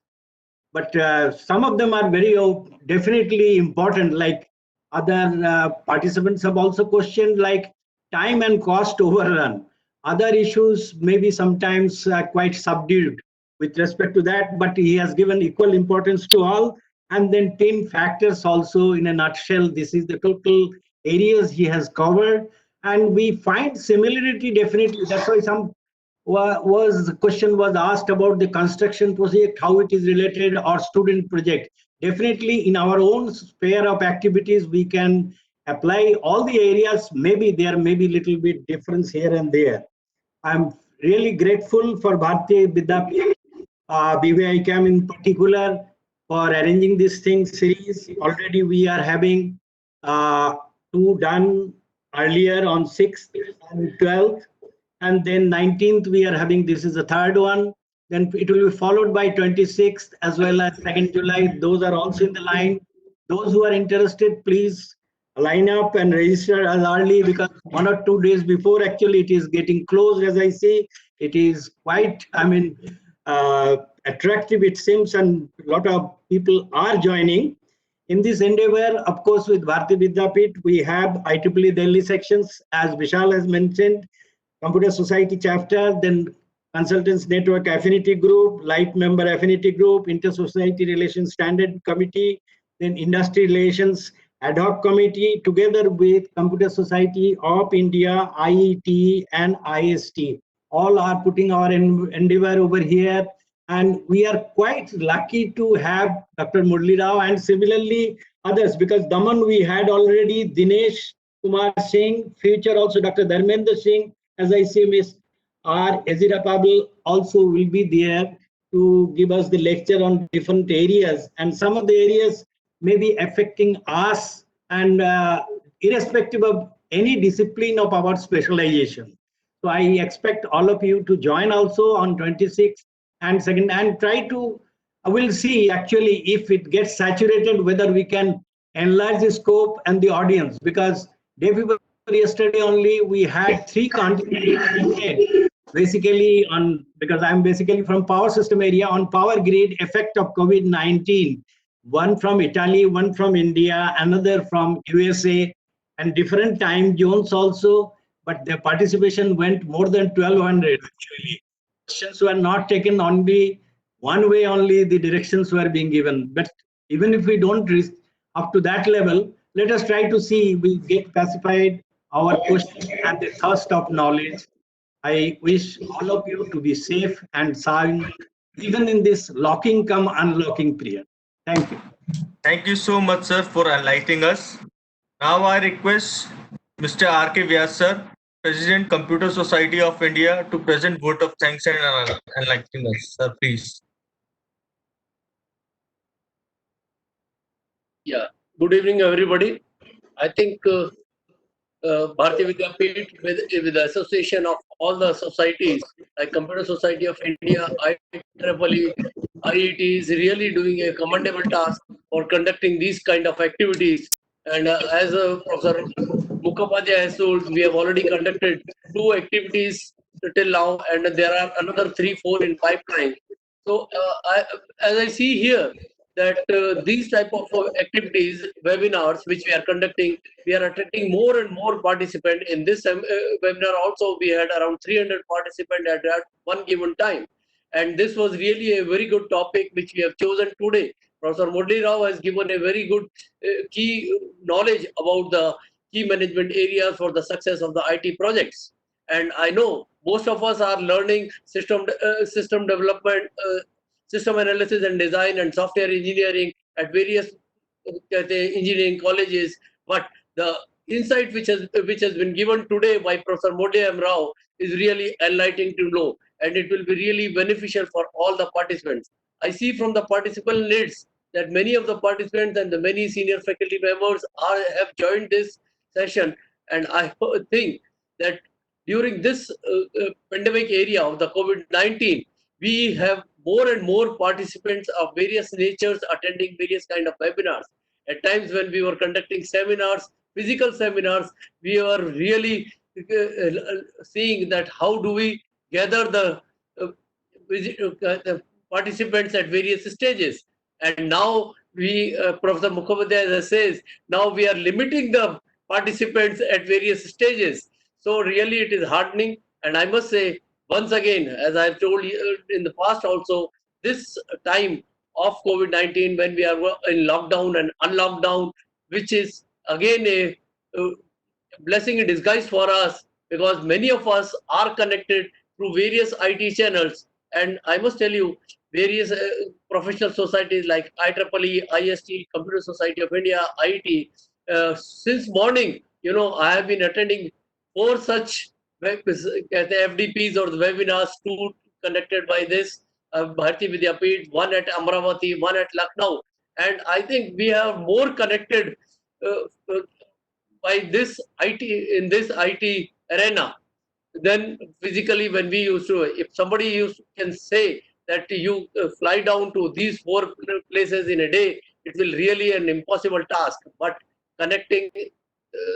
but some of them are very definitely important. Like other participants have also questioned, like time and cost overrun. Other issues maybe sometimes quite subdued with respect to that, but he has given equal importance to all. And then 10 factors also in a nutshell. This is the total areas he has covered. And we find similarity definitely. That's why some the question was asked about the construction project, how it is related, or student project. Definitely in our own sphere of activities, we can apply all the areas. Maybe there may be little bit difference here and there. I'm really grateful for Bharati Vidyapeeth, BVICAM in particular, for arranging this thing series. Already we are having 2 done earlier on 6th and 12th. And then 19th, we are having, this is the 3rd one. Then it will be followed by 26th as well as 2nd July. Those are also in the line. Those who are interested, please line up and register as early, because 1 or 2 days before actually it is getting closed. As I say, it is quite, I mean, attractive it seems, and a lot of people are joining. In this endeavor, of course, with Bharati Vidyapeeth, we have IEEE Delhi sections, as Vishal has mentioned, Computer Society chapter, then Consultants Network Affinity Group, Light Member Affinity Group, Inter-Society Relations Standard Committee, then Industry Relations, ad hoc committee together with Computer Society of India, IET and IST. All are putting our endeavor over here, and we are quite lucky to have Dr. Murali Rao and similarly others, because Daman we had already Dinesh Kumar Singh, future also Dr. Dharmendra Singh, as I say, Miss R. Ezira Pabel also will be there to give us the lecture on different areas, and some of the areas may be affecting us, and irrespective of any discipline of our specialization. So I expect all of you to join also on 26th and 2nd, and try to, we'll see actually if it gets saturated, whether we can enlarge the scope and the audience, because day before yesterday only we had 3 continents basically on, because I'm basically from power system area, on power grid effect of COVID-19. One from Italy, one from India, another from USA, and different time zones also. But the participation went more than 1200 actually. Questions were not taken only one way, only the directions were being given. But even if we don't reach up to that level, let us try to see we get pacified our questions and the thirst of knowledge. I wish all of you to be safe and sound, even in this locking come unlocking period. Thank you. Thank you so much, sir, for enlightening us. Now I request Mr. R.K. Vyas, sir, President, Computer Society of India, to present vote of thanks and enlightening us. Sir, please. Yeah, good evening, everybody. I think Bharati Vidyapeeth, with the association of all the societies like Computer Society of India, IEEE, IET is really doing a commendable task for conducting these kind of activities. And as Professor Mukhopadhyay has told, we have already conducted 2 activities till now, and there are another 3, 4 in pipeline. So, as I see here, that these type of activities, webinars, which we are conducting, we are attracting more and more participants. In this webinar also, we had around 300 participants at one given time. And this was really a very good topic which we have chosen today. Professor Murali Rao has given a very good key knowledge about the key management areas for the success of the IT projects. And I know most of us are learning system development, system analysis and design, and software engineering at various engineering colleges. But the insight which has been given today by Professor Murali M Rao is really enlightening to know, and it will be really beneficial for all the participants. I see from the participant lists that many of the participants and the many senior faculty members have joined this session, and I think that during this pandemic area of the COVID-19, we have more and more participants of various natures attending various kind of webinars. At times when we were conducting seminars, physical seminars, we were really seeing that how do we gather the participants at various stages. And now we, Professor Mukhopadhyay says, now we are limiting the participants at various stages. So really it is heartening. And I must say, once again, as I've told you in the past also, this time of COVID-19, when we are in lockdown and unlockdown, which is again a blessing in disguise for us, because many of us are connected through various IT channels. And I must tell you, various professional societies like IEEE, IST, Computer Society of India, IET, since morning, I have been attending 4 such FDPs or the webinars, 2 conducted by this Bharati Vidyapeeth, 1 at Amravati, 1 at Lucknow. And I think we are more connected by this IT, in this IT arena, then physically when we used to. If somebody can say that you fly down to these 4 places in a day, it will really an impossible task. But connecting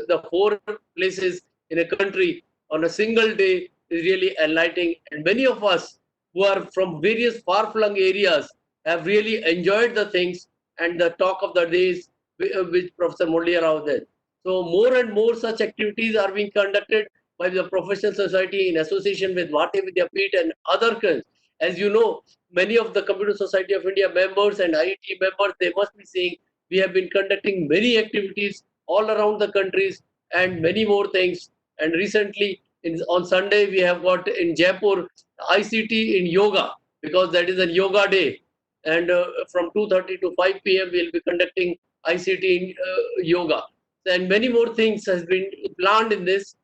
the 4 places in a country on a single day is really enlightening. And many of us who are from various far-flung areas have really enjoyed the things and the talk of the days which Professor Murali Rao did. So more and more such activities are being conducted by the professional society in association with Bharati Vidyapeeth and other kinds. As you know, many of the Computer Society of India members and IET members, they must be saying we have been conducting many activities all around the countries and many more things. And recently, on Sunday, we have got in Jaipur ICT in yoga, because that is a yoga day. And from 2:30 to 5 p.m., we'll be conducting ICT in yoga. And many more things has been planned in this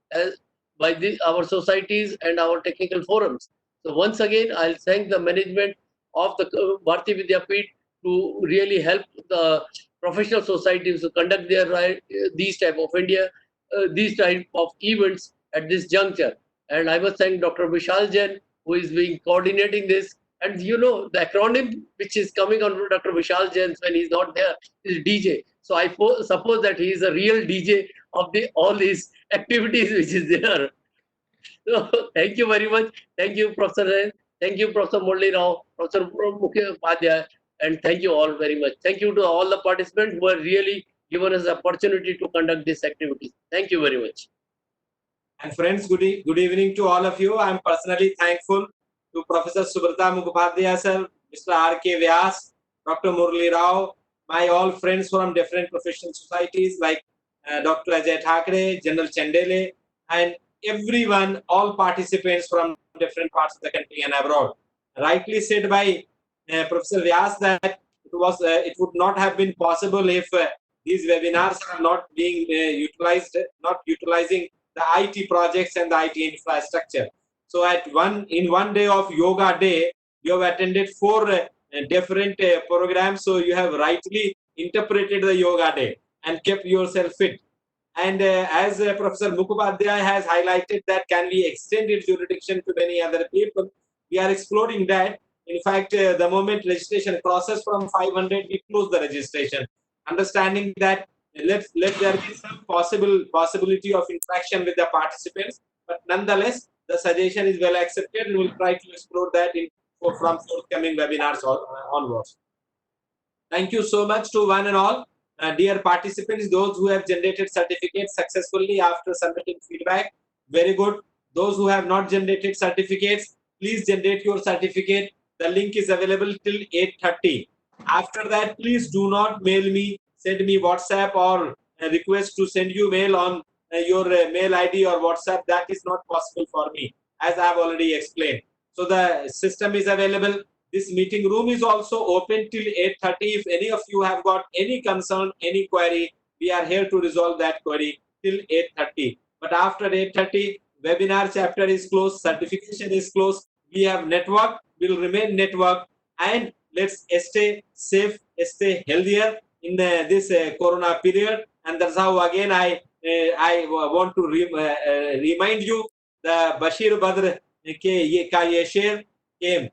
by our societies and our technical forums. So once again, I'll thank the management of the Bharati Vidyapeeth to really help the professional societies to conduct these type of these type of events at this juncture. And I must thank Dr. Vishal Jain, who is being coordinating this. And you know, the acronym which is coming on Dr. Vishal Jain when he's not there is DJ. So I suppose that he is a real DJ of all these activities which is there. So thank you very much. Thank you, Professor Jain. Thank you, Professor Murali Rao, Professor Mukhopadhyay, and thank you all very much. Thank you to all the participants who have really given us the opportunity to conduct this activity. Thank you very much. And friends, good evening to all of you. I am personally thankful to Professor Subrata Mukhopadhyay sir, Mr. R.K. Vyas, Dr. Murali Rao, my all friends from different professional societies like Dr. Ajay Thakre, General Chandele, and everyone, all participants from different parts of the country and abroad. Rightly said by Professor Vyas that it would not have been possible if these webinars are not being not utilizing the IT projects and the IT infrastructure. So in one day of yoga day, you have attended 4 different programs. So you have rightly interpreted the yoga day and kept yourself fit. And as Professor Mukhopadhyay has highlighted that can we extend its jurisdiction to many other people, we are exploring that. In fact, the moment registration crosses from 500, we close the registration, understanding that let there be some possibility of interaction with the participants. But nonetheless, the suggestion is well accepted, and we'll try to explore that from forthcoming webinars onwards. Thank you so much to one and all. Dear participants, those who have generated certificates successfully after submitting feedback, very good. Those who have not generated certificates, please generate your certificate. The link is available till 8:30. After that, please do not mail me, send me WhatsApp or request to send you mail on your mail ID or WhatsApp. That is not possible for me, as I have already explained. So the system is available. This meeting room is also open till 8:30. If any of you have got any concern, any query, we are here to resolve that query till 8:30. But after 8:30, webinar chapter is closed, certification is closed. We have network, will remain network, and let's stay safe, stay healthier in this corona period. And that's how again I want to remind you the Bashir Badr का ये शेर के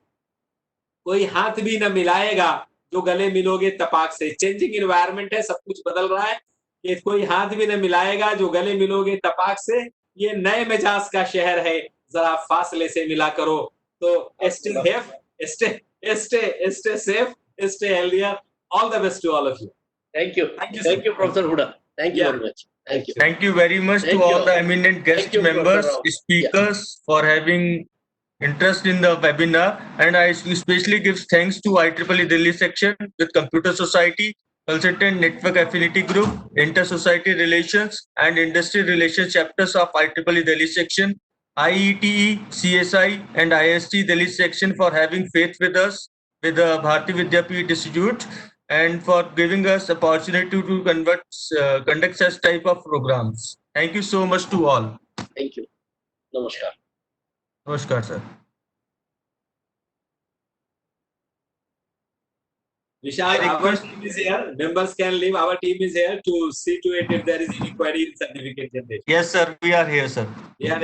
कोई हाथ भी न मिलाएगा जो गले मिलोगे तपाक से. चेंजिंग इन्वायरमेंट है, सब कुछ बदल रहा है, कि कोई हाथ भी न मिलाएगा जो गले मिलोगे तपाक से. ये नए मिजाज का शहर है, जरा फासले से मिला करो. तो stay safe, stay healthier. All the best to all of you. Thank you. Thank you, Professor Huda. Thank you very much. Thank you. Thank you very much to all the eminent guest members, speakers for having interest in the webinar. And I especially give thanks to IEEE Delhi section with Computer Society, Consultant Network Affinity Group, Inter-Society Relations and Industry Relations chapters of IEEE Delhi section, IETE, CSI and IST Delhi section for having faith with us, with the Bharati Vidyapeeth Institute, and for giving us opportunity to conduct such type of programs. Thank you so much to all. Thank you. Namaskar. Namaskar, sir. Vishal, our team is here. Members can leave. Our team is here to see to it if there is any query in certificate generation. Yes, sir. We are here, sir. We are